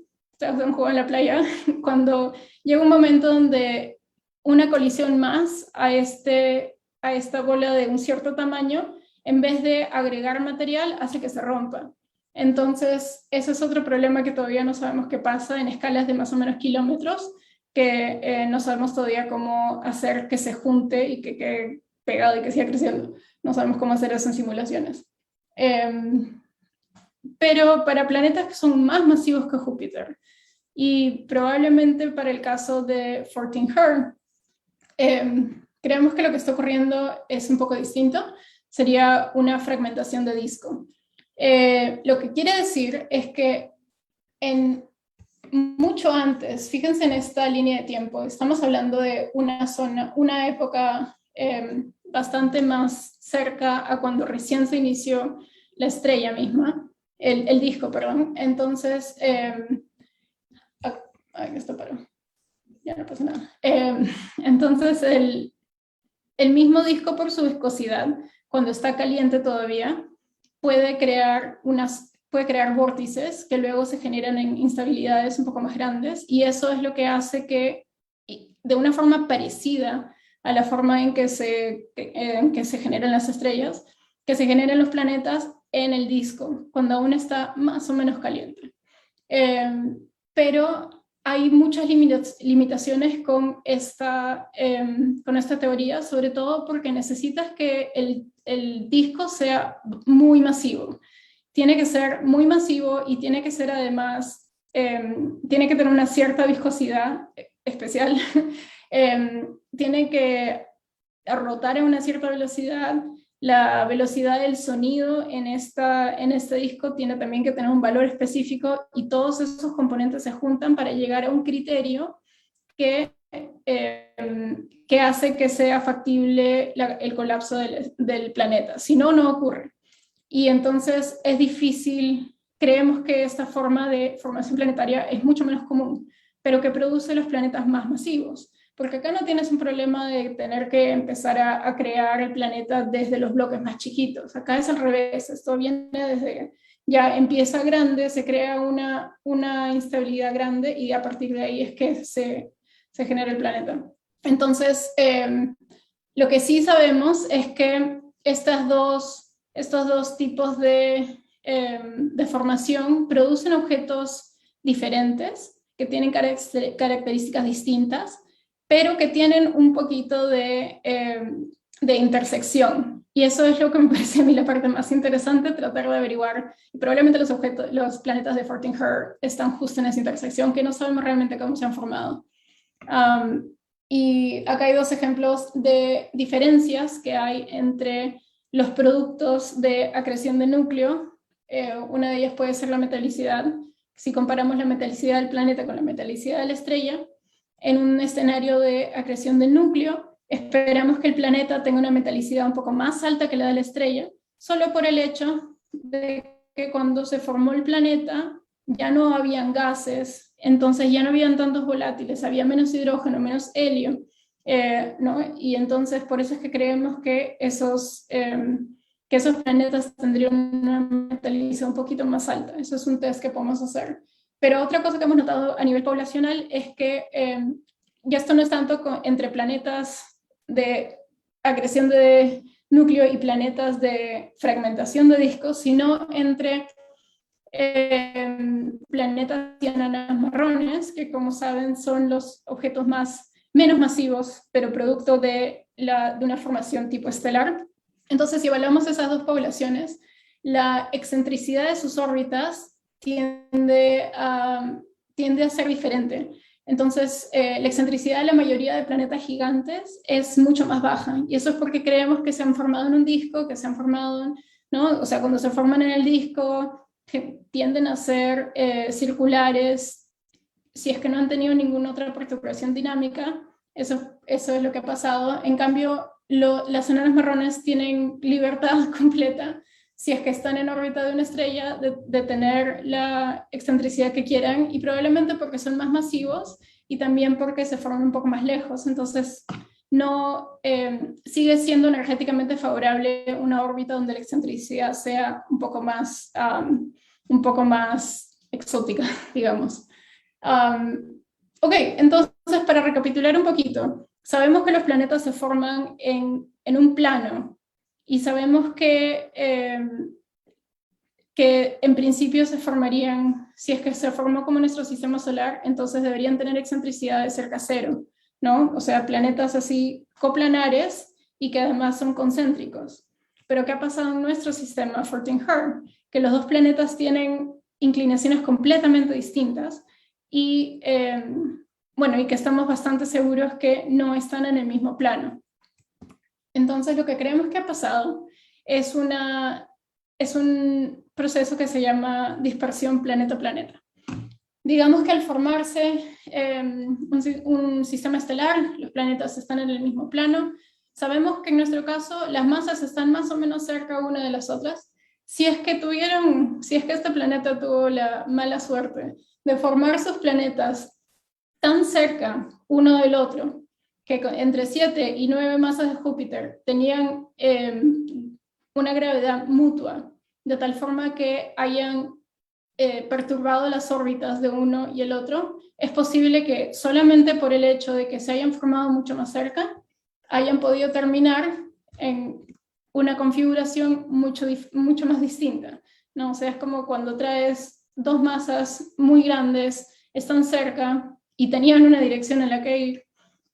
un juego en la playa, cuando llega un momento donde una colisión más a esta bola de un cierto tamaño, en vez de agregar material, hace que se rompa. Entonces, ese es otro problema que todavía no sabemos qué pasa en escalas de más o menos kilómetros, que no sabemos todavía cómo hacer que se junte y que quede pegado y que siga creciendo. No sabemos cómo hacer eso en simulaciones. Pero para planetas que son más masivos que Júpiter, y probablemente para el caso de 14 Her, creemos que lo que está ocurriendo es un poco distinto. Sería una fragmentación de disco. Lo que quiere decir es que mucho antes, fíjense en esta línea de tiempo, estamos hablando de una época bastante más cerca a cuando recién se inició la estrella misma, el disco, perdón. Entonces, esto paró, ya no pasa nada. Entonces, el mismo disco, por su viscosidad, cuando está caliente todavía, puede crear vórtices que luego se generan en instabilidades un poco más grandes, y eso es lo que hace que, de una forma parecida a la forma en que se generan las estrellas, que se generen los planetas en el disco, cuando aún está más o menos caliente. Pero hay muchas limitaciones con esta teoría, sobre todo porque necesitas que el disco sea muy masivo. Tiene que ser muy masivo y tiene que ser además, tiene que tener una cierta viscosidad especial, tiene que rotar a una cierta velocidad. La velocidad del sonido en este disco tiene también que tener un valor específico, y todos esos componentes se juntan para llegar a un criterio que hace que sea factible el colapso del planeta. Si no, no ocurre. Y entonces es difícil, creemos que esta forma de formación planetaria es mucho menos común, pero que produce los planetas más masivos. Porque acá no tienes un problema de tener que empezar a crear el planeta desde los bloques más chiquitos. Acá es al revés, esto viene desde, ya empieza grande, se crea una instabilidad grande, y a partir de ahí es que se genera el planeta. Entonces, lo que sí sabemos es que estos dos tipos de formación producen objetos diferentes, que tienen características distintas, pero que tienen un poquito de intersección. Y eso es lo que me parece a mí la parte más interesante, tratar de averiguar. Y probablemente los planetas de 14 Her están justo en esa intersección, que no sabemos realmente cómo se han formado. Y acá hay dos ejemplos de diferencias que hay entre los productos de acreción de núcleo. Una de ellas puede ser la metalicidad. Si comparamos la metalicidad del planeta con la metalicidad de la estrella, en un escenario de acreción del núcleo, esperamos que el planeta tenga una metalicidad un poco más alta que la de la estrella, solo por el hecho de que cuando se formó el planeta ya no habían gases, entonces ya no habían tantos volátiles, había menos hidrógeno, menos helio, ¿no? Y entonces por eso es que creemos que esos planetas tendrían una metalicidad un poquito más alta. Eso es un test que podemos hacer. Pero otra cosa que hemos notado a nivel poblacional es que ya esto no es tanto entre planetas de acreción de núcleo y planetas de fragmentación de discos, sino entre planetas y enanas marrones, que como saben son los objetos menos masivos, pero producto de una formación tipo estelar. Entonces, si evaluamos esas dos poblaciones, la excentricidad de sus órbitas tiende a ser diferente. Entonces, la excentricidad de la mayoría de planetas gigantes es mucho más baja, y eso es porque creemos que se han formado en un disco, que se han formado, ¿no? O sea, cuando se forman en el disco, tienden a ser circulares, si es que no han tenido ninguna otra perturbación dinámica. Eso es lo que ha pasado. En cambio, las enanas marrones tienen libertad completa, si es que están en órbita de una estrella, de tener la excentricidad que quieran, y probablemente porque son más masivos y también porque se forman un poco más lejos. Entonces, no sigue siendo energéticamente favorable una órbita donde la excentricidad sea un poco más exótica, digamos. Ok, entonces, para recapitular un poquito, sabemos que los planetas se forman en un plano, y sabemos que en principio se formarían, si es que se formó como nuestro sistema solar, entonces deberían tener excentricidad de cerca a cero, ¿no? O sea, planetas así coplanares y que además son concéntricos. Pero ¿qué ha pasado en nuestro sistema, Fortin Heart? Que los dos planetas tienen inclinaciones completamente distintas y, bueno, y que estamos bastante seguros que no están en el mismo plano. Entonces, lo que creemos que ha pasado es un proceso que se llama dispersión planeta-planeta. Digamos que al formarse un sistema estelar, los planetas están en el mismo plano. Sabemos que en nuestro caso las masas están más o menos cerca una de las otras. Si es que este planeta tuvo la mala suerte de formar sus planetas tan cerca uno del otro, que entre 7 y 9 masas de Júpiter tenían una gravedad mutua, de tal forma que hayan perturbado las órbitas de uno y el otro, es posible que solamente por el hecho de que se hayan formado mucho más cerca, hayan podido terminar en una configuración mucho más distinta, ¿no? O sea, es como cuando traes dos masas muy grandes, están cerca y tenían una dirección en la que ir.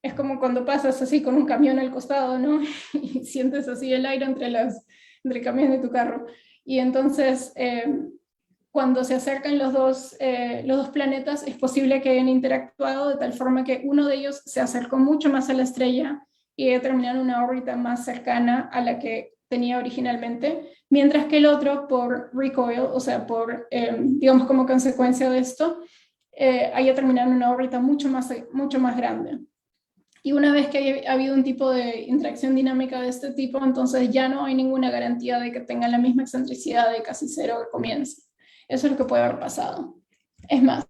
Es como cuando pasas así con un camión al costado, ¿no? Y sientes así el aire entre el camión y tu carro. Y entonces, cuando se acercan los dos planetas, es posible que hayan interactuado de tal forma que uno de ellos se acercó mucho más a la estrella y terminó en una órbita más cercana a la que tenía originalmente, mientras que el otro, por recoil, o sea, digamos como consecuencia de esto, haya terminado en una órbita mucho más grande. Y una vez que ha habido un tipo de interacción dinámica de este tipo, entonces ya no hay ninguna garantía de que tengan la misma excentricidad de casi cero al comienzo. Eso es lo que puede haber pasado. Es más,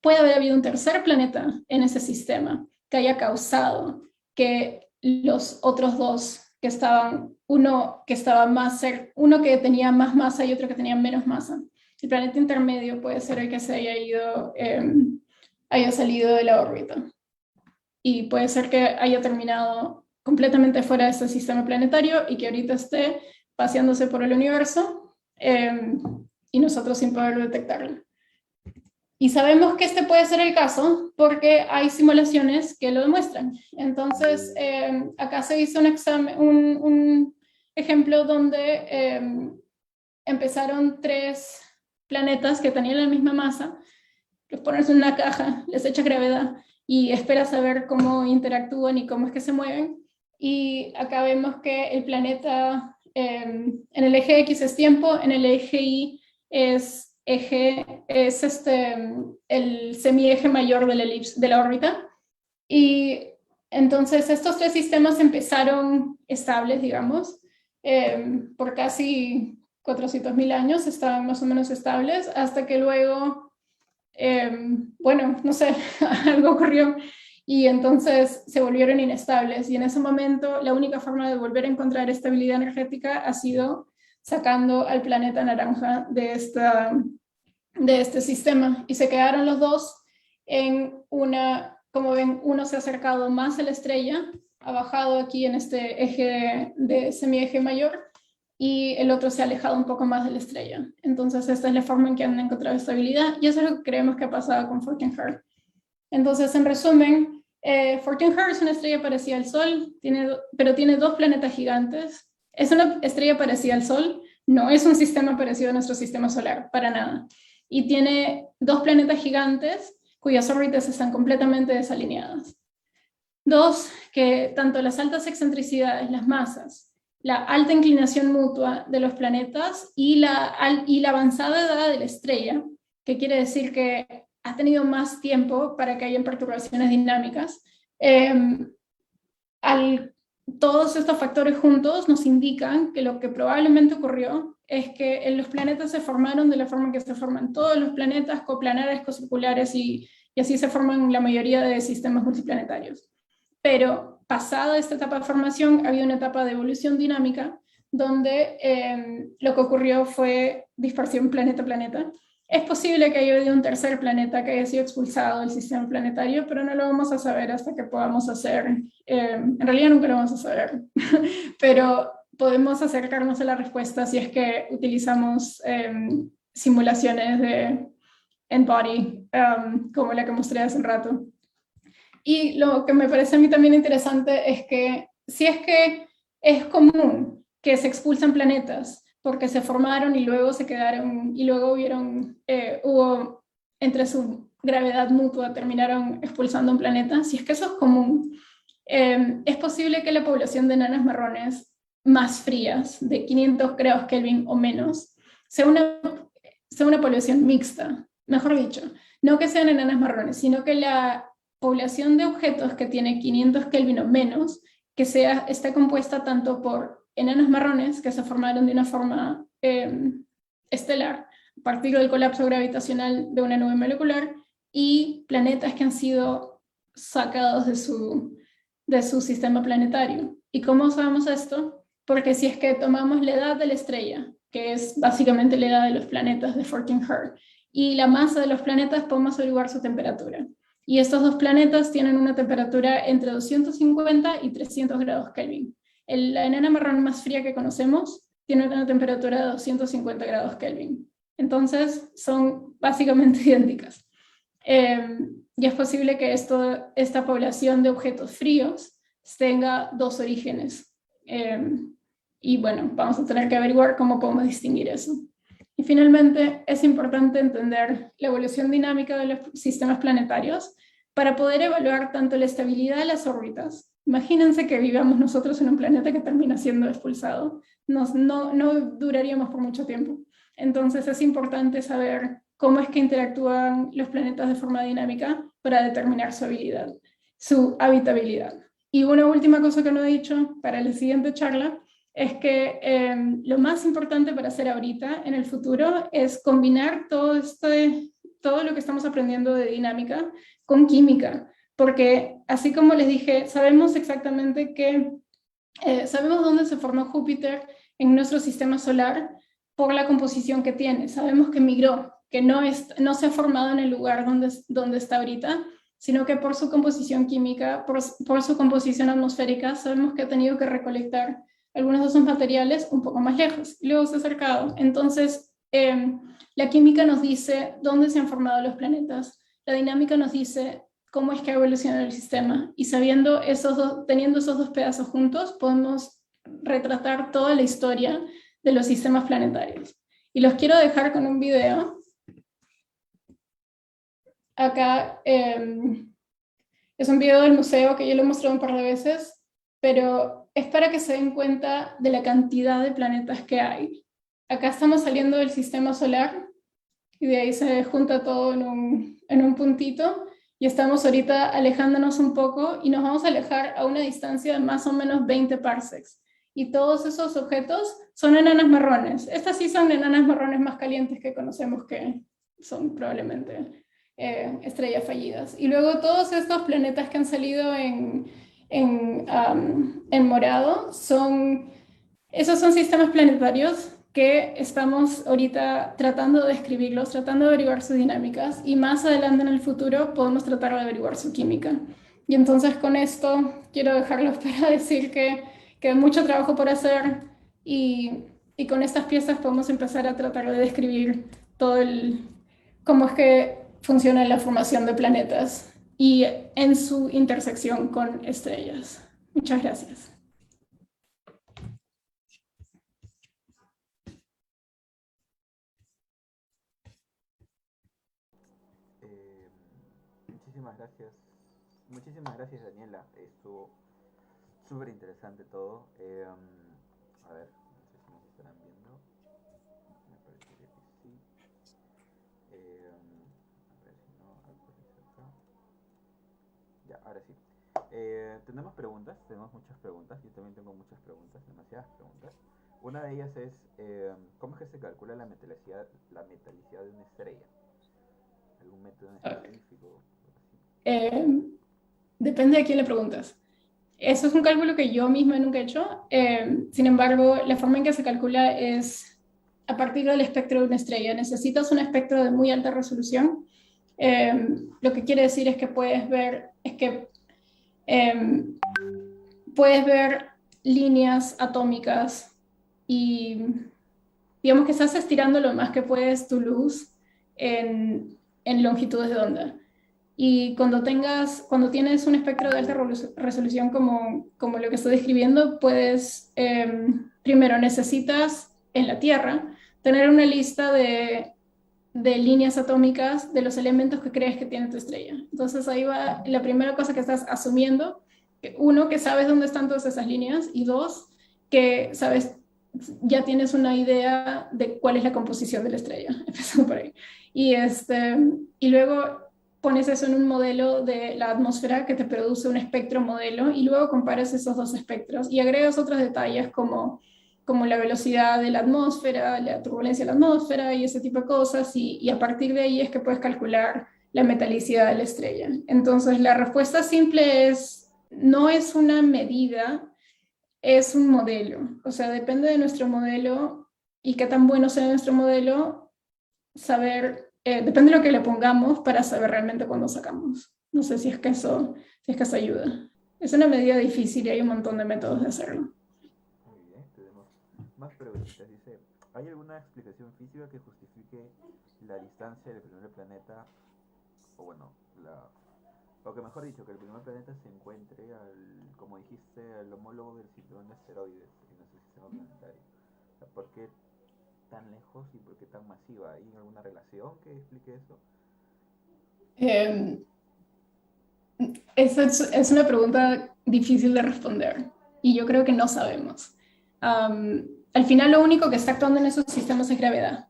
puede haber habido un tercer planeta en ese sistema que haya causado que los otros dos que estaban, uno que tenía más masa y otro que tenía menos masa. El planeta intermedio puede ser el que se haya salido de la órbita. Y puede ser que haya terminado completamente fuera de este sistema planetario y que ahorita esté paseándose por el universo y nosotros sin poder detectarlo. Y sabemos que este puede ser el caso porque hay simulaciones que lo demuestran. Entonces, acá se hizo un ejemplo donde empezaron 3 planetas que tenían la misma masa, los pones en una caja, les echas gravedad y esperas a ver cómo interactúan y cómo es que se mueven. Y acá vemos que el planeta en el eje X es tiempo, en el eje Y es el semieje mayor de la elipse, de la órbita. Y entonces estos 3 sistemas empezaron estables, digamos, por casi 400.000 años estaban más o menos estables, hasta que luego bueno, no sé, algo ocurrió y entonces se volvieron inestables, y en ese momento la única forma de volver a encontrar estabilidad energética ha sido sacando al planeta naranja de este sistema, y se quedaron los dos en como ven, uno se ha acercado más a la estrella, ha bajado aquí en este eje de semieje mayor, y el otro se ha alejado un poco más de la estrella. Entonces esta es la forma en que han encontrado estabilidad, y eso es lo que creemos que ha pasado con Fortin Heart. Entonces, en resumen, Fortin Heart es una estrella parecida al Sol, pero tiene 2 planetas gigantes. Es una estrella parecida al Sol, no es un sistema parecido a nuestro sistema solar, para nada. Y tiene 2 planetas gigantes cuyas órbitas están completamente desalineadas. 2, que tanto las altas excentricidades, las masas, la alta inclinación mutua de los planetas y la avanzada edad de la estrella, que quiere decir que ha tenido más tiempo para que hayan perturbaciones dinámicas. Todos estos factores juntos nos indican que lo que probablemente ocurrió es que los planetas se formaron de la forma que se forman todos los planetas, coplanares, cocirculares, y así se forman la mayoría de sistemas multiplanetarios. Pero pasada esta etapa de formación, había una etapa de evolución dinámica donde lo que ocurrió fue dispersión planeta-planeta, Es posible que haya habido un tercer planeta que haya sido expulsado del sistema planetario, pero no lo vamos a saber hasta que podamos hacer, en realidad nunca lo vamos a saber, pero podemos acercarnos a la respuesta si es que utilizamos simulaciones de N-body, como la que mostré hace un rato. Y lo que me parece a mí también interesante es que si es que es común que se expulsan planetas porque se formaron y luego se quedaron, y luego hubo entre su gravedad mutua, terminaron expulsando un planeta, si es que eso es común, es posible que la población de enanas marrones más frías, de 500 grados Kelvin o menos, sea una población mixta, mejor dicho, no que sean enanas marrones, sino que la población de objetos que tiene 500 Kelvin o menos, que está compuesta tanto por enanas marrones que se formaron de una forma estelar a partir del colapso gravitacional de una nube molecular, y planetas que han sido sacados de su sistema planetario. ¿Y cómo sabemos esto? Porque si es que tomamos la edad de la estrella, que es básicamente la edad de los planetas de Fortin Her, y la masa de los planetas, podemos averiguar su temperatura. Y estos dos planetas tienen una temperatura entre 250 y 300 grados Kelvin. La enana marrón más fría que conocemos tiene una temperatura de 250 grados Kelvin. Entonces, son básicamente idénticas. Y es posible que esta población de objetos fríos tenga dos orígenes. Y bueno, vamos a tener que averiguar cómo podemos distinguir eso. Y finalmente, es importante entender la evolución dinámica de los sistemas planetarios para poder evaluar tanto la estabilidad de las órbitas. Imagínense que vivamos nosotros en un planeta que termina siendo expulsado. No duraríamos por mucho tiempo. Entonces es importante saber cómo es que interactúan los planetas de forma dinámica para determinar su habitabilidad. Y una última cosa que no he dicho para la siguiente charla es que lo más importante para hacer ahorita, en el futuro, es combinar todo lo que estamos aprendiendo de dinámica con química, porque así como les dije, sabemos exactamente sabemos dónde se formó Júpiter en nuestro sistema solar por la composición que tiene. Sabemos que migró, que no se ha formado en el lugar donde está ahorita, sino que por su composición química, por su composición atmosférica, sabemos que ha tenido que recolectar algunos de esos materiales un poco más lejos, y luego se ha acercado. Entonces, la química nos dice dónde se han formado los planetas, la dinámica nos dice cómo es que ha evolucionado el sistema, y teniendo esos dos pedazos juntos, podemos retratar toda la historia de los sistemas planetarios. Y los quiero dejar con un video. Acá es un video del museo que yo lo he mostrado un par de veces, pero es para que se den cuenta de la cantidad de planetas que hay. Acá estamos saliendo del sistema solar y de ahí se junta todo en un puntito, y estamos ahorita alejándonos un poco y nos vamos a alejar a una distancia de más o menos 20 parsecs. Y todos esos objetos son enanas marrones. Estas sí son enanas marrones más calientes que conocemos, que son probablemente estrellas fallidas. Y luego todos estos planetas que han salido en morado, esos son sistemas planetarios que estamos ahorita tratando de describirlos, tratando de averiguar sus dinámicas, y más adelante en el futuro podemos tratar de averiguar su química. Y entonces con esto quiero dejarlos para decir que hay mucho trabajo por hacer, y con estas piezas podemos empezar a tratar de describir cómo es que funciona la formación de planetas y en su intersección con estrellas. Muchas gracias. Eh, muchísimas gracias. Muchísimas gracias, Daniela. Estuvo súper interesante todo. A ver, no sé si nos estarán viendo. Me parecería que sí. A ver si no, actualizo acá. Ya, ahora sí. Tenemos muchas preguntas. Yo también tengo muchas preguntas, demasiadas preguntas. Una de ellas es, ¿cómo es que se calcula la metalicidad de una estrella? ¿Algún método en específico? Depende de quién le preguntas. Eso es un cálculo que yo misma nunca he hecho. Sin embargo, la forma en que se calcula es a partir del espectro de una estrella. Necesitas un espectro de muy alta resolución. Lo que quiere decir es que em, puedes ver líneas atómicas y digamos que estás estirando lo más que puedes tu luz en longitudes de onda. Y cuando tienes un espectro de alta resolución como lo que estoy describiendo, primero necesitas en la Tierra tener una lista de líneas atómicas de los elementos que crees que tiene tu estrella. Entonces ahí va la primera cosa que estás asumiendo, uno, que sabes dónde están todas esas líneas, y dos, que ya tienes una idea de cuál es la composición de la estrella, empezando por ahí. Y luego pones eso en un modelo de la atmósfera que te produce un espectro modelo, y luego comparas esos dos espectros y agregas otros detalles como la velocidad de la atmósfera, la turbulencia de la atmósfera y ese tipo de cosas, y a partir de ahí es que puedes calcular la metalicidad de la estrella. Entonces, la respuesta simple no es una medida, es un modelo. O sea, depende de nuestro modelo y qué tan bueno sea nuestro modelo, depende de lo que le pongamos para saber realmente cuándo sacamos. No sé si es que eso ayuda. Es una medida difícil y hay un montón de métodos de hacerlo. Muy bien, tenemos más preguntitas. Dice, ¿hay alguna explicación física que justifique la distancia del primer planeta, o bueno, o que mejor dicho, que el primer planeta se encuentre como dijiste, al homólogo del cinturón de asteroides en nuestro sistema planetario? O sea, ¿por qué tan lejos y por qué tan masiva? ¿Hay alguna relación que explique eso? Eh, Esa es una pregunta difícil de responder y yo creo que no sabemos. Al final lo único que está actuando en esos sistemas es gravedad,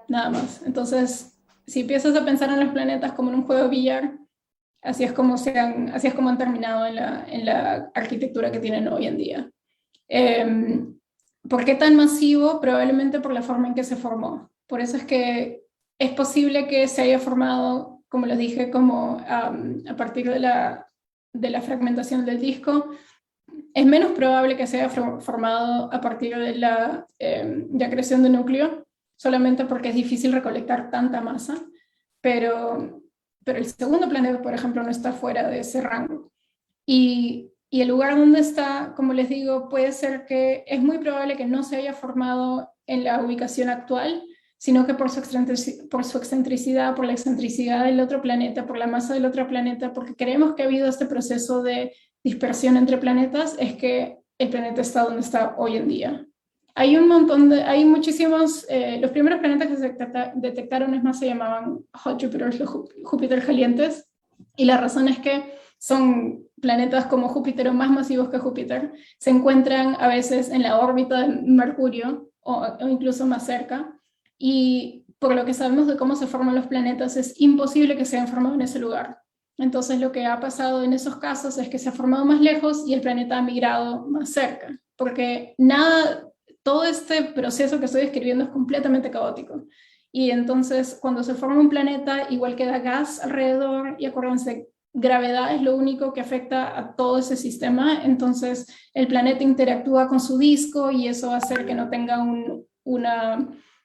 nada más. Entonces, si empiezas a pensar en los planetas como en un juego de billar, así es como han terminado en la arquitectura que tienen hoy en día. ¿Por qué tan masivo? Probablemente por la forma en que se formó. Por eso es que es posible que se haya formado, como les dije, a partir de la fragmentación del disco. Es menos probable que se haya formado a partir de la creación de núcleo, solamente porque es difícil recolectar tanta masa, pero el segundo planeta, por ejemplo, no está fuera de ese rango. Y el lugar donde está, como les digo, puede ser que es muy probable que no se haya formado en la ubicación actual, sino que por su excentricidad, por la excentricidad del otro planeta, por la masa del otro planeta, porque creemos que ha habido este proceso de dispersión entre planetas, es que el planeta está donde está hoy en día. Hay muchísimos, los primeros planetas que se detectaron, es más, se llamaban hot Jupiters, los Júpiter calientes, y la razón es que son planetas como Júpiter o más masivos que Júpiter, se encuentran a veces en la órbita de Mercurio o incluso más cerca, y por lo que sabemos de cómo se forman los planetas, es imposible que se hayan formado en ese lugar. Entonces lo que ha pasado en esos casos es que se ha formado más lejos y el planeta ha migrado más cerca, porque todo este proceso que estoy describiendo es completamente caótico. Y entonces cuando se forma un planeta, igual queda gas alrededor, y acuérdense, gravedad es lo único que afecta a todo ese sistema. Entonces el planeta interactúa con su disco y eso va a hacer que no tenga un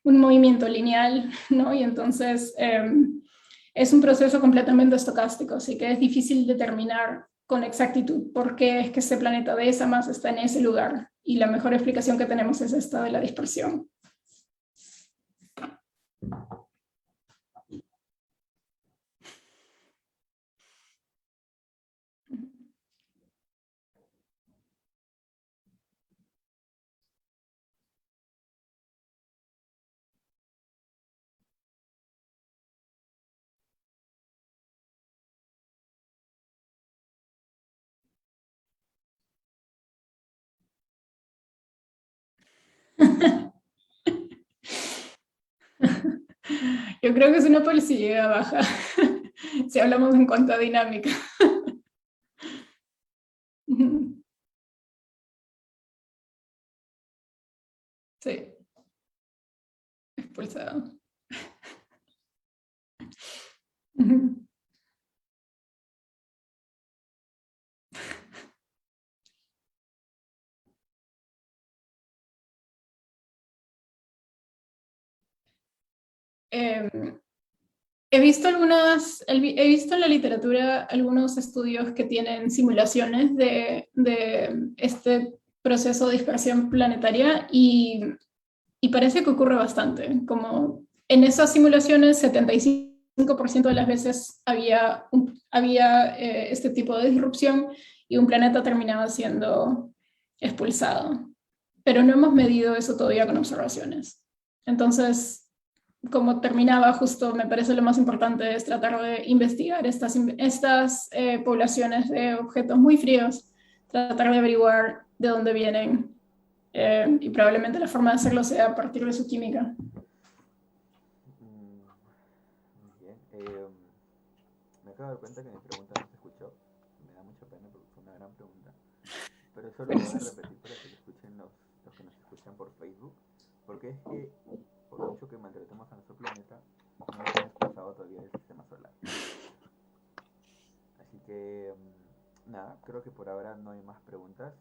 movimiento lineal, ¿no? Y entonces es un proceso completamente estocástico, así que es difícil determinar con exactitud por qué es que ese planeta de esa masa está en ese lugar. Y la mejor explicación que tenemos es esta de la dispersión. Yo creo que es una posibilidad baja, si hablamos en cuanto a dinámica. Sí, expulsado. he visto en la literatura algunos estudios que tienen simulaciones de este proceso de dispersión planetaria y parece que ocurre bastante. Como en esas simulaciones, 75% de las veces había este tipo de disrupción y un planeta terminaba siendo expulsado. Pero no hemos medido eso todavía con observaciones. Entonces, como terminaba, justo me parece lo más importante es tratar de investigar estas poblaciones de objetos muy fríos, tratar de averiguar de dónde vienen y probablemente la forma de hacerlo sea a partir de su química. Bien. Me acabo de dar cuenta que mi pregunta no se escuchó. Me da mucha pena porque fue una gran pregunta. Pero solo lo voy a repetir para que lo escuchen los que nos escuchan por Facebook. Porque es que, por mucho que maltratemos a nuestro planeta, no nos han expulsado todavía del sistema solar. Así que, nada, creo que por ahora no hay más preguntas.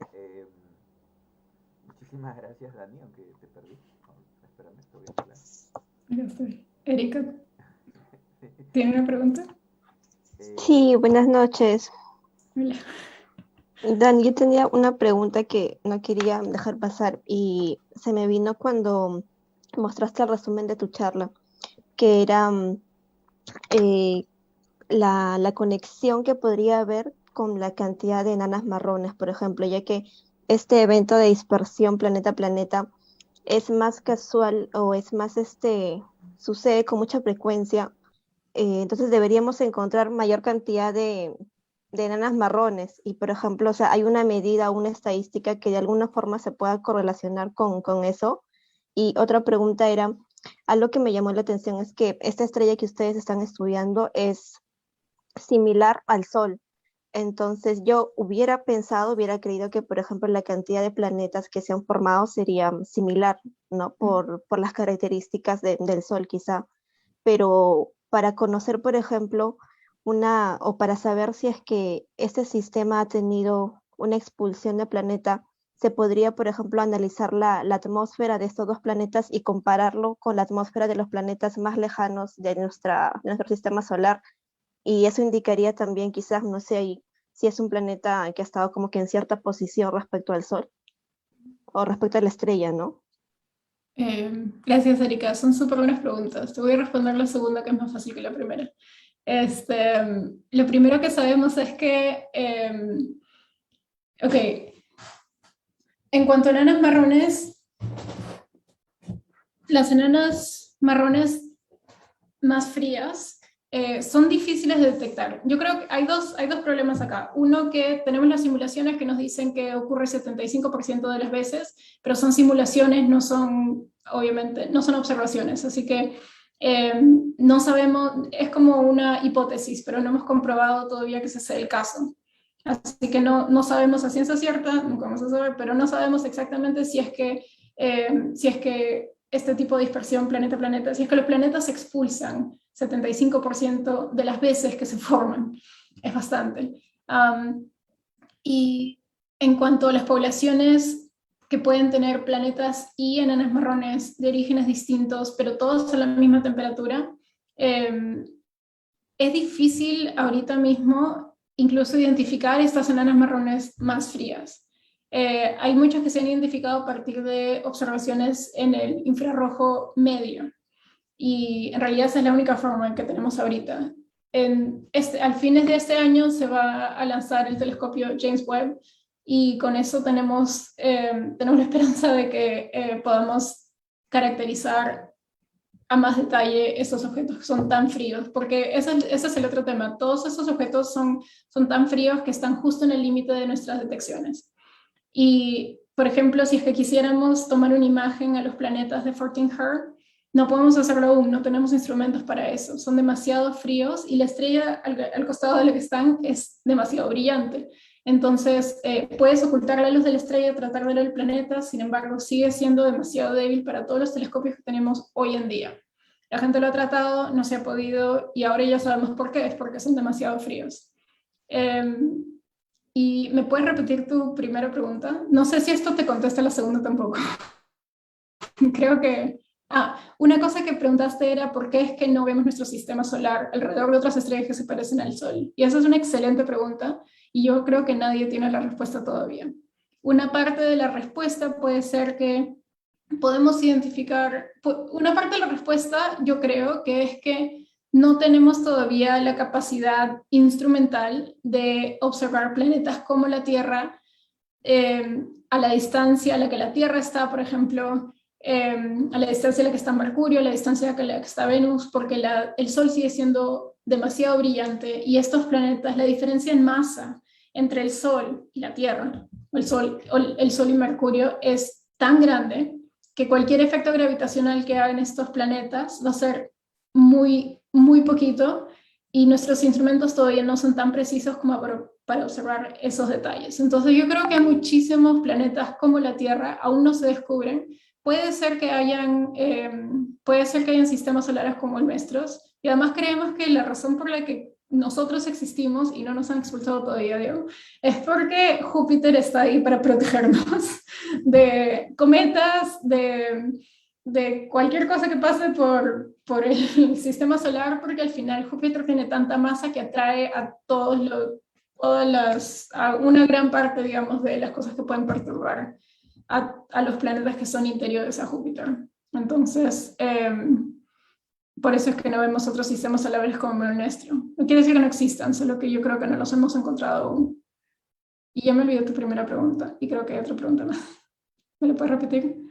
Muchísimas gracias, Dani, aunque te perdí. No, espérame, te voy a hablar. Ya estoy. Erika, ¿tiene una pregunta? Sí, buenas noches. Hola. Dan, yo tenía una pregunta que no quería dejar pasar y se me vino cuando mostraste el resumen de tu charla, que era eh, la conexión que podría haber con la cantidad de enanas marrones, por ejemplo, ya que este evento de dispersión planeta a planeta es más casual o es más sucede con mucha frecuencia. Entonces deberíamos encontrar mayor cantidad de enanas marrones y, por ejemplo, o sea, hay una medida, una estadística que de alguna forma se pueda correlacionar con eso. Y otra pregunta era, algo que me llamó la atención es que esta estrella que ustedes están estudiando es similar al Sol. Entonces yo hubiera pensado, hubiera creído que, por ejemplo, la cantidad de planetas que se han formado sería similar, ¿no? Por las características del Sol quizá, pero para conocer, por ejemplo, o para saber si es que este sistema ha tenido una expulsión de planeta, se podría, por ejemplo, analizar la atmósfera de estos dos planetas y compararlo con la atmósfera de los planetas más lejanos de nuestro sistema solar. Y eso indicaría también quizás, no sé, si es un planeta que ha estado como que en cierta posición respecto al Sol o respecto a la estrella, ¿no? Gracias, Erika. Son súper buenas preguntas. Te voy a responder la segunda, que es más fácil que la primera. Lo primero que sabemos es que, ok, en cuanto a enanas marrones, las enanas marrones más frías son difíciles de detectar. Yo creo que hay dos problemas acá. Uno, que tenemos las simulaciones que nos dicen que ocurre 75% de las veces, pero son simulaciones, no son, obviamente, no son observaciones. Así que no sabemos, es como una hipótesis, pero no hemos comprobado todavía que ese sea el caso. Así que no sabemos a ciencia cierta, nunca vamos a saber, pero no sabemos exactamente si es que este tipo de dispersión planeta-planeta, si es que los planetas se expulsan 75% de las veces que se forman. Es bastante. Y en cuanto a las poblaciones que pueden tener planetas y enanas marrones de orígenes distintos, pero todos a la misma temperatura, es difícil ahorita mismo incluso identificar estas enanas marrones más frías. Hay muchas que se han identificado a partir de observaciones en el infrarrojo medio, y en realidad esa es la única forma que tenemos ahorita. Al fines de este año se va a lanzar el telescopio James Webb, y con eso tenemos la esperanza de que podamos caracterizar a más detalle esos objetos que son tan fríos, porque ese es el otro tema. Todos esos objetos son tan fríos que están justo en el límite de nuestras detecciones. Y, por ejemplo, si es que quisiéramos tomar una imagen a los planetas de 14 Her, no podemos hacerlo aún, no tenemos instrumentos para eso. Son demasiado fríos y la estrella al costado de la que están es demasiado brillante. Entonces, puedes ocultar la luz de la estrella, tratar de ver el planeta, sin embargo, sigue siendo demasiado débil para todos los telescopios que tenemos hoy en día. La gente lo ha tratado, no se ha podido, y ahora ya sabemos por qué, es porque son demasiado fríos. ¿Y me puedes repetir tu primera pregunta? No sé si esto te contesta la segunda tampoco. Creo que Una cosa que preguntaste era por qué es que no vemos nuestro sistema solar alrededor de otras estrellas que se parecen al Sol. Y esa es una excelente pregunta y yo creo que nadie tiene la respuesta todavía. Una parte de la respuesta puede ser que podemos identificar, una parte de la respuesta yo creo que es que no tenemos todavía la capacidad instrumental de observar planetas como la Tierra a la distancia a la que la Tierra está, por ejemplo, a la distancia a la que está Mercurio, a la distancia a la que está Venus, porque el Sol sigue siendo demasiado brillante y estos planetas, la diferencia en masa entre el Sol y la Tierra, el Sol y Mercurio es tan grande que cualquier efecto gravitacional que hagan estos planetas va a ser muy, muy poquito y nuestros instrumentos todavía no son tan precisos como para observar esos detalles. Entonces yo creo que hay muchísimos planetas como la Tierra, aún no se descubren. Puede ser que hayan sistemas solares como el nuestros, y además creemos que la razón por la que nosotros existimos y no nos han expulsado todavía, Diego, es porque Júpiter está ahí para protegernos de cometas, de cualquier cosa que pase por el sistema solar, porque al final Júpiter tiene tanta masa que atrae a a una gran parte, digamos, de las cosas que pueden perturbar a los planetas que son interiores a Júpiter. Entonces, por eso es que no vemos otros sistemas solares como el nuestro. No quiere decir que no existan, solo que yo creo que no los hemos encontrado aún. Y ya me olvidé tu primera pregunta, y creo que hay otra pregunta más. ¿Me lo puedes repetir?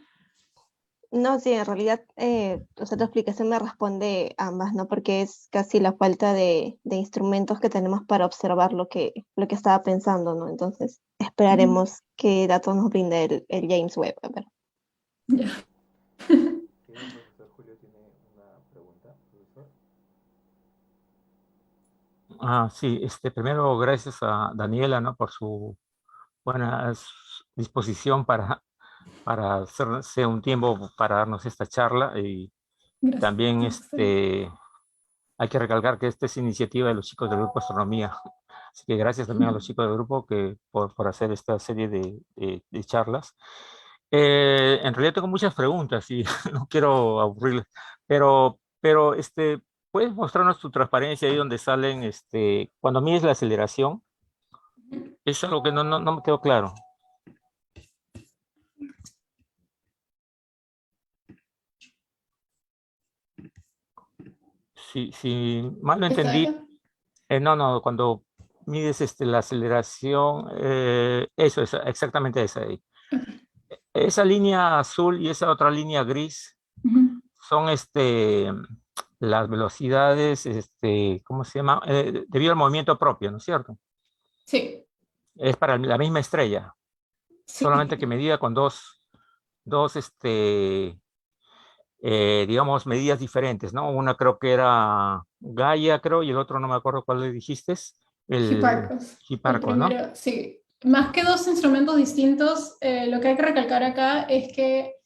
No, sí, en realidad, o sea, tu explicación me responde ambas, ¿no? Porque es casi la falta de instrumentos que tenemos para observar lo que estaba pensando, ¿no? Entonces, esperaremos qué datos nos brinda el James Webb. A ver. Ya. Sí, el profesor Julio tiene una pregunta, profesor. Sí, primero gracias a Daniela, ¿no? Por su buena disposición para hacerse un tiempo para darnos esta charla, y Gracias. también hay que recalcar que esta es iniciativa de los chicos del grupo Astronomía, así que gracias también a los chicos del grupo por hacer esta serie de charlas. En realidad tengo muchas preguntas y no quiero aburrirles, pero ¿puedes mostrarnos tu transparencia ahí donde salen, cuando mides la aceleración? Es algo que no me quedó claro. Si mal no entendí, no, cuando mides la aceleración, eso es exactamente esa ahí. Esa línea azul y esa otra línea gris son las velocidades, ¿cómo se llama? Debido al movimiento propio, ¿no es cierto? Sí. Es para la misma estrella, Sí. solamente que medida con dos digamos, medidas diferentes, ¿no? Una creo que era Gaia, creo, y el otro no me acuerdo cuál le dijiste, Hipparcos. Hipparcos, ¿no? Sí. Más que dos instrumentos distintos, lo que hay que recalcar acá es que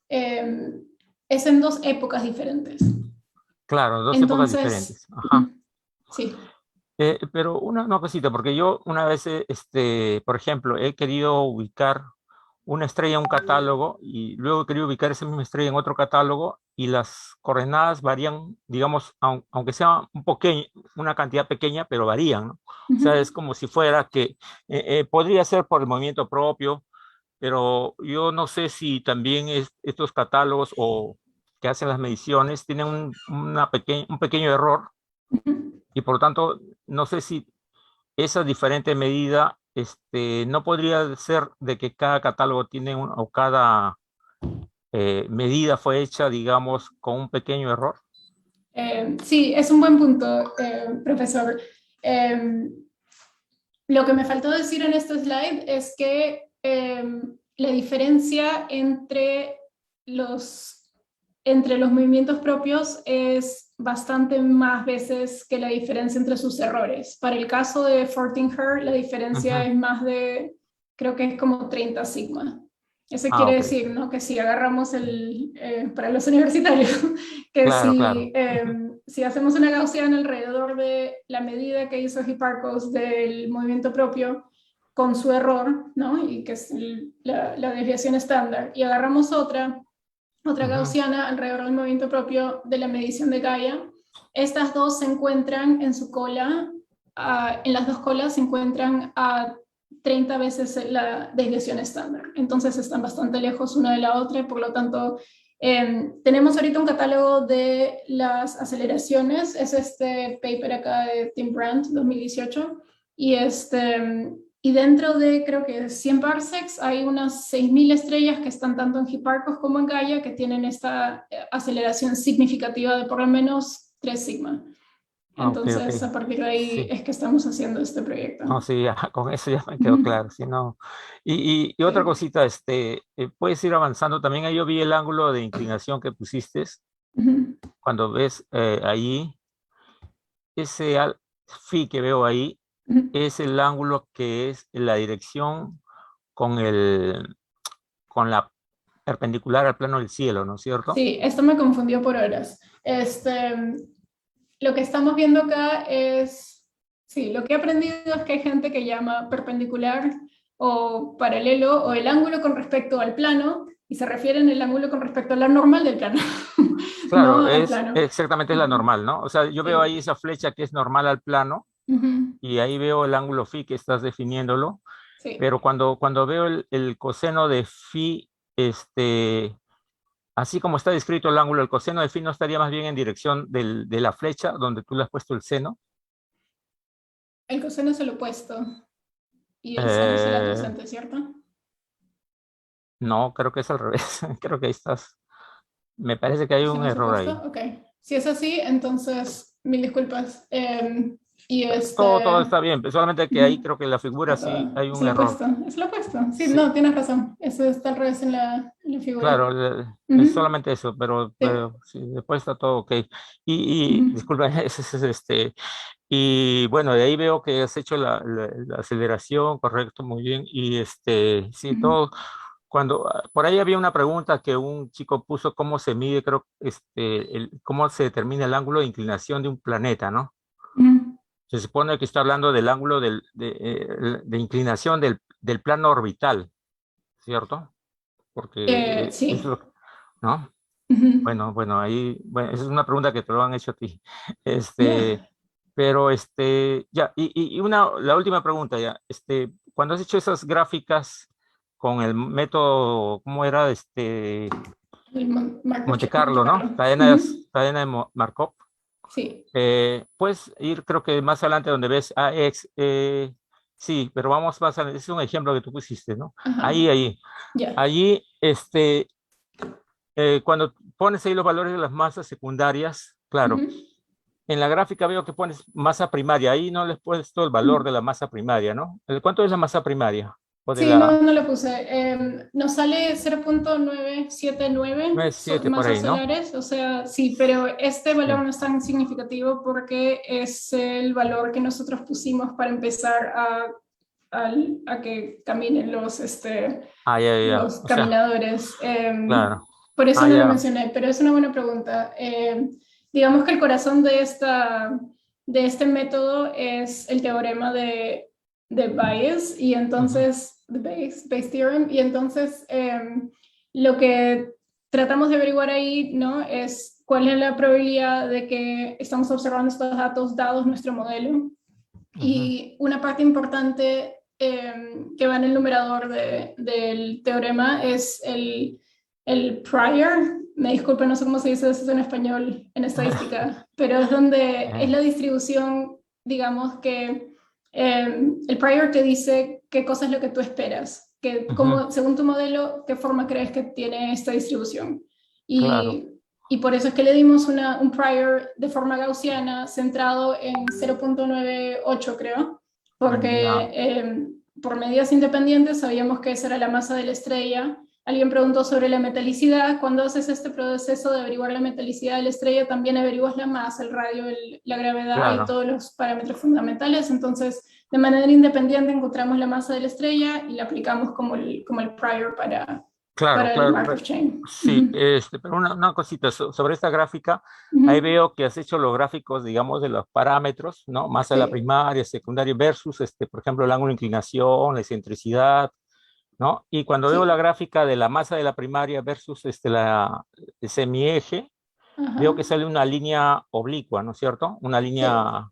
es en dos épocas diferentes. Claro, dos épocas diferentes. Ajá. Sí. Pero una cosita, porque yo una vez, por ejemplo, he querido ubicar una estrella en un catálogo y luego he querido ubicar esa misma estrella en otro catálogo y las coordenadas varían, digamos, aunque sea una cantidad pequeña, pero varían, ¿no? O sea, es como si fuera que podría ser por el movimiento propio, pero yo no sé si también estos catálogos o que hacen las mediciones tienen un pequeño error, y por lo tanto no sé si esa diferente medida no podría ser de que cada catálogo tiene o cada medida fue hecha, digamos, con un pequeño error. Sí, es un buen punto, profesor. Lo que me faltó decir en este slide es que la diferencia entre los movimientos propios es bastante más veces que la diferencia entre sus errores. Para el caso de Fortinher, la diferencia es más creo que es como 30 sigma. Eso quiere decir, ¿no? Que si agarramos para los universitarios, que claro. Si hacemos una gaussiana alrededor de la medida que hizo Hipparcos del movimiento propio con su error, ¿no? Y que es la desviación estándar, y agarramos otra otra gaussiana alrededor del movimiento propio de la medición de Gaia. Estas dos se encuentran en su cola, en las dos colas se encuentran a 30 veces la desviación estándar. Entonces están bastante lejos una de la otra, por lo tanto, tenemos ahorita un catálogo de las aceleraciones, es este paper acá de Tim Brandt 2018, y dentro de creo que 100 parsecs hay unas 6.000 estrellas que están tanto en Hipparcos como en Gaia que tienen esta aceleración significativa de por lo menos 3 sigma. Entonces, a partir de ahí es que estamos haciendo este proyecto. No, sí, ya, con eso ya me quedó claro. Si no. Y otra cosita, puedes ir avanzando. También ahí yo vi el ángulo de inclinación que pusiste. Cuando ves ahí, ese phi que veo ahí, es el ángulo que es la dirección con la perpendicular al plano del cielo, ¿no es cierto? Sí, esto me confundió por horas. Lo que estamos viendo acá es, sí, lo que he aprendido es que hay gente que llama perpendicular o paralelo o el ángulo con respecto al plano y se refieren al ángulo con respecto a la normal del plano. Claro, no es plano. exactamente la normal, ¿no? O sea, yo veo ahí esa flecha que es normal al plano y ahí veo el ángulo phi que estás definiéndolo, pero cuando veo el coseno de phi, así como está descrito el ángulo, el coseno de phi no estaría más bien en dirección de la flecha donde tú le has puesto el seno. El coseno es el opuesto y el seno es el adyacente, ¿cierto? No, creo que es al revés. Creo que ahí estás. Me parece que hay un error ahí. Ok. Si es así, entonces, mil disculpas. Todo está bien, solamente que ahí creo que en la figura sí hay un error. Es lo opuesto. Sí, no, tienes razón. Eso está al revés en la figura. Claro, es solamente eso, pero sí, después está todo ok. Y disculpa, y bueno, de ahí veo que has hecho la aceleración, correcto, muy bien. Y sí, todo. Cuando por ahí había una pregunta que un chico puso, ¿cómo se mide, creo, cómo se determina el ángulo de inclinación de un planeta, ¿no? Se supone que está hablando del ángulo de inclinación del plano orbital, ¿cierto? Porque sí. es lo, ¿no? Bueno, ahí, esa es una pregunta que te lo han hecho a ti. Pero ya, la última pregunta ya, cuando has hecho esas gráficas con el método, ¿cómo era? Monte Carlo, ¿no? Cadena de Markov. Sí. Puedes ir, creo que más adelante donde ves AX, sí, pero vamos más adelante, es un ejemplo que tú pusiste, ¿no? Ahí. Allí, cuando pones ahí los valores de las masas secundarias, claro, en la gráfica veo que pones masa primaria, ahí no les pones todo el valor de la masa primaria, ¿no? ¿Cuánto es la masa primaria? Sí, no lo puse. Nos sale 0.979 por ahí, masas solares, o sea, sí, pero este valor no es tan significativo porque es el valor que nosotros pusimos para empezar a que caminen los caminadores. Claro. Por eso no lo mencioné, pero es una buena pregunta. Digamos que el corazón de este método es el teorema de Bayes, y entonces, Bayes Theorem, y entonces lo que tratamos de averiguar ahí, ¿no? Es cuál es la probabilidad de que estamos observando estos datos dados nuestro modelo. Y una parte importante que va en el numerador del teorema es el prior. Me disculpen, no sé cómo se dice eso en español en estadística, pero es donde es la distribución, digamos que el prior te dice qué cosa es lo que tú esperas, según tu modelo, qué forma crees que tiene esta distribución. Y por eso es que le dimos un prior de forma gaussiana centrado en 0.98, creo, porque por medidas independientes sabíamos que esa era la masa de la estrella. Alguien preguntó sobre la metalicidad. Cuando haces este proceso de averiguar la metalicidad de la estrella, también averiguas la masa, el radio, la gravedad y todos los parámetros fundamentales. Entonces, de manera independiente encontramos la masa de la estrella y la aplicamos como el prior para el Markov chain. Sí, pero una cosita sobre esta gráfica, ahí veo que has hecho los gráficos, digamos, de los parámetros, ¿no? Masa de la primaria, secundaria versus, por ejemplo, el ángulo de inclinación, la excentricidad, ¿no? Y cuando veo la Sí. gráfica de la masa de la primaria versus el semieje, Ajá. veo que sale una línea oblicua, ¿no es cierto? Una Sí. línea.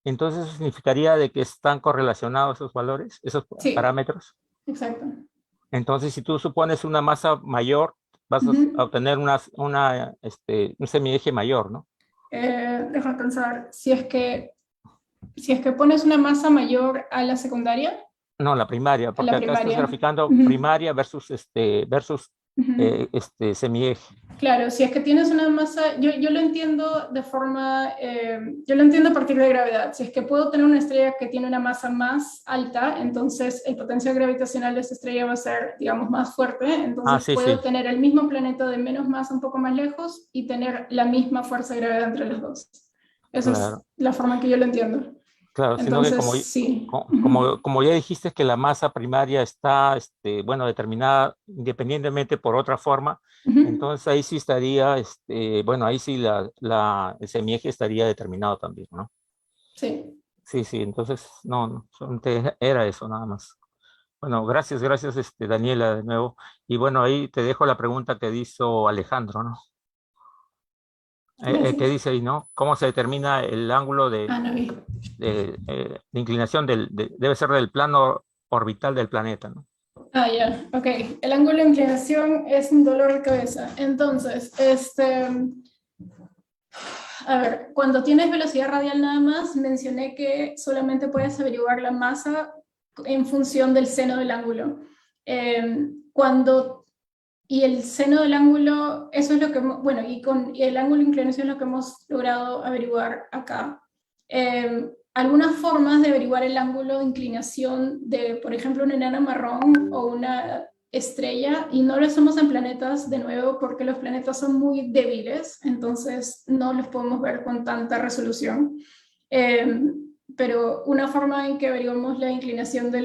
Entonces, ¿eso significaría de que están correlacionados esos valores, esos Sí. parámetros? Exacto. Entonces, si tú supones una masa mayor, vas a Ujú. obtener un semieje mayor, ¿no? Deja pensar, si es que pones una masa mayor a la secundaria, No, la primaria, a porque la acá estás primaria. graficando Ujú. primaria versus Ujú. semieje. Claro, si es que tienes una masa, yo lo entiendo de forma, yo lo entiendo a partir de gravedad. Si es que puedo tener una estrella que tiene una masa más alta, entonces el potencial gravitacional de esa estrella va a ser, digamos, más fuerte. Ah, Entonces sí, puedo sí, tener el mismo planeta de menos masa un poco más lejos y tener la misma fuerza de gravedad entre los dos. Esa es claro. la forma en que yo lo entiendo. Claro, sino que Entonces, sí. como ya dijiste que la masa primaria está, bueno, determinada independientemente por otra forma, Ujú. entonces ahí sí estaría, bueno, ahí sí el semieje estaría determinado también, ¿no? Sí. Sí, sí, entonces no, solamente era eso nada más. Bueno, gracias, Daniela, de nuevo. Y bueno, ahí te dejo la pregunta que hizo Alejandro, ¿no? ¿Qué Gracias. dice ahí, no? ¿Cómo se determina el ángulo Ah, no vi. de inclinación debe ser del plano orbital del planeta, ¿no? Ah, ya, ok. El ángulo de inclinación es un dolor de cabeza. Entonces, a ver, cuando tienes velocidad radial nada más, mencioné que solamente puedes averiguar la masa en función del seno del ángulo. Cuando, y el seno del ángulo, eso es lo que, bueno, y el ángulo de inclinación es lo que hemos logrado averiguar acá. Algunas formas de averiguar el ángulo de inclinación de, por ejemplo, una enana marrón o una estrella, y no lo hacemos en planetas de nuevo porque los planetas son muy débiles, entonces no los podemos ver con tanta resolución. Pero una forma en que averiguamos la inclinación de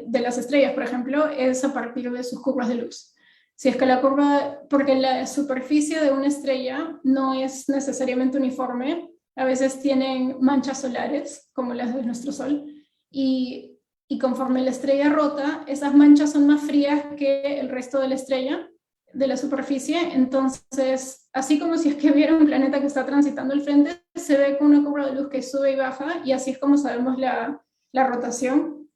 de las estrellas, por ejemplo, es a partir de sus curvas de luz. Si es que la curva, porque la superficie de una estrella no es necesariamente uniforme, a veces tienen manchas solares, como las de nuestro Sol, y conforme la estrella rota, esas manchas son más frías que el resto de la estrella, de la superficie. Entonces, así como si es que hubiera un planeta que está transitando al frente, se ve con una curva de luz que sube y baja, y así es como sabemos la rotación,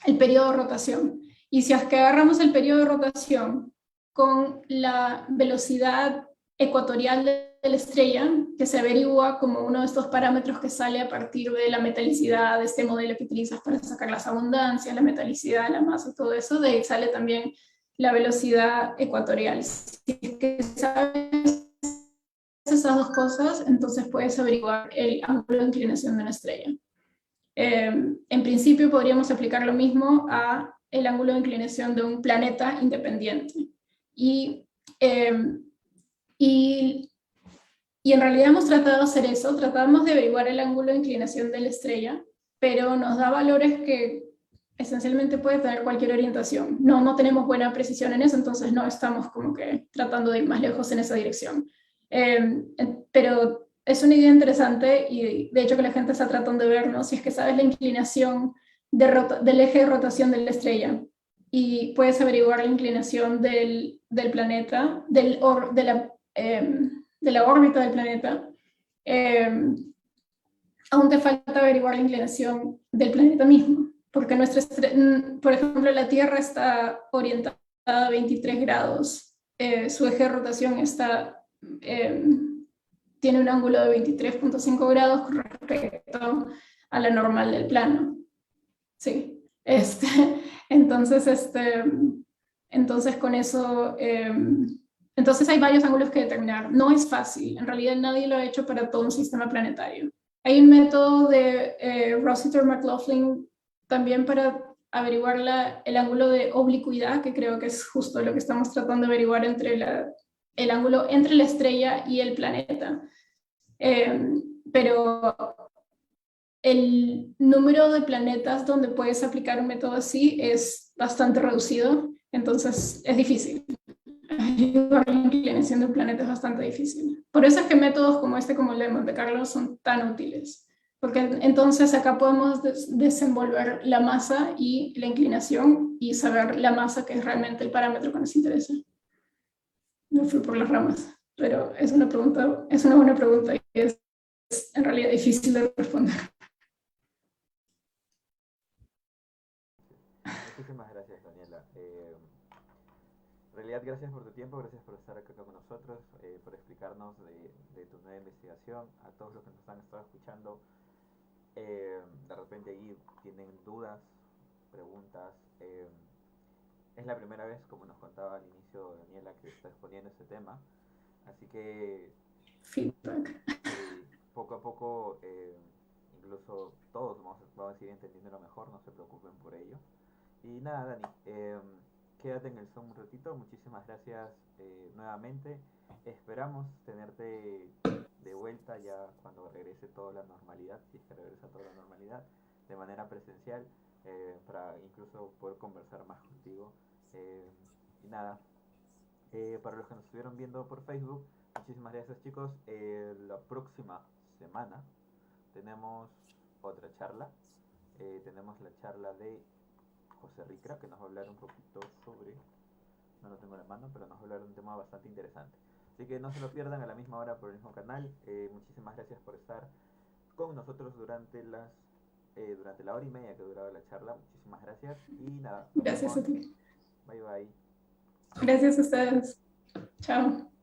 el periodo de rotación. Y si es que agarramos el periodo de rotación con la velocidad ecuatorial de la estrella, que se averigua como uno de estos parámetros que sale a partir de la metalicidad de este modelo que utilizas para sacar las abundancias, la metalicidad, la masa, todo eso, de ahí sale también la velocidad ecuatorial. Si es que sabes esas dos cosas, entonces puedes averiguar el ángulo de inclinación de una estrella. En principio podríamos aplicar lo mismo a el ángulo de inclinación de un planeta independiente. Y, eh, y, y en realidad hemos tratado de hacer eso, tratamos de averiguar el ángulo de inclinación de la estrella, pero nos da valores que esencialmente puede tener cualquier orientación. No tenemos buena precisión en eso, entonces no estamos como que tratando de ir más lejos en esa dirección. Pero es una idea interesante y de hecho que la gente está tratando de ver, ¿no? Si es que sabes la inclinación del eje de rotación de la estrella y puedes averiguar la inclinación del planeta, de la órbita del planeta, aún te falta averiguar la inclinación del planeta mismo, porque por ejemplo, la Tierra está orientada a 23 grados, su eje de rotación tiene un ángulo de 23,5 grados con respecto a la normal del plano. Sí, entonces, entonces con eso, entonces hay varios ángulos que determinar. No es fácil, en realidad nadie lo ha hecho para todo un sistema planetario. Hay un método de Rossiter-McLaughlin también para averiguar el ángulo de oblicuidad, que creo que es justo lo que estamos tratando de averiguar entre el ángulo entre la estrella y el planeta. Pero el número de planetas donde puedes aplicar un método así es bastante reducido, entonces es difícil. La inclinación de un planeta es bastante difícil. Por eso es que métodos como este, como el de Monte Carlo, son tan útiles. Porque entonces acá podemos desenvolver la masa y la inclinación y saber la masa, que es realmente el parámetro que nos interesa. No fui por las ramas, pero es una pregunta, es una buena pregunta y es en realidad difícil de responder. Muchísimas gracias, Daniela. En realidad, gracias por tu tiempo, gracias por estar acá con nosotros, por explicarnos de tu nueva investigación. A todos los que nos han estado escuchando, de repente ahí tienen dudas, preguntas. Es la primera vez, como nos contaba al inicio Daniela, que está exponiendo este tema. Así que Feedback. poco a poco, incluso todos vamos a ir entendiéndolo mejor, no se preocupen por ello. Y nada, Dani, quédate en el Zoom un ratito. Muchísimas gracias nuevamente. Esperamos tenerte de vuelta ya cuando regrese toda la normalidad, si es que regresa toda la normalidad, de manera presencial, para incluso poder conversar más contigo. Y nada, para los que nos estuvieron viendo por Facebook, muchísimas gracias, chicos. La próxima semana tenemos otra charla. Tenemos la charla de José Ricra, que nos va a hablar un poquito sobre, no lo tengo en la mano, pero nos va a hablar de un tema bastante interesante. Así que no se lo pierdan a la misma hora por el mismo canal. Muchísimas gracias por estar con nosotros durante la hora y media que duraba la charla. Muchísimas gracias y nada, nos Gracias vemos. a ti. Bye bye. Gracias a ustedes. Chao.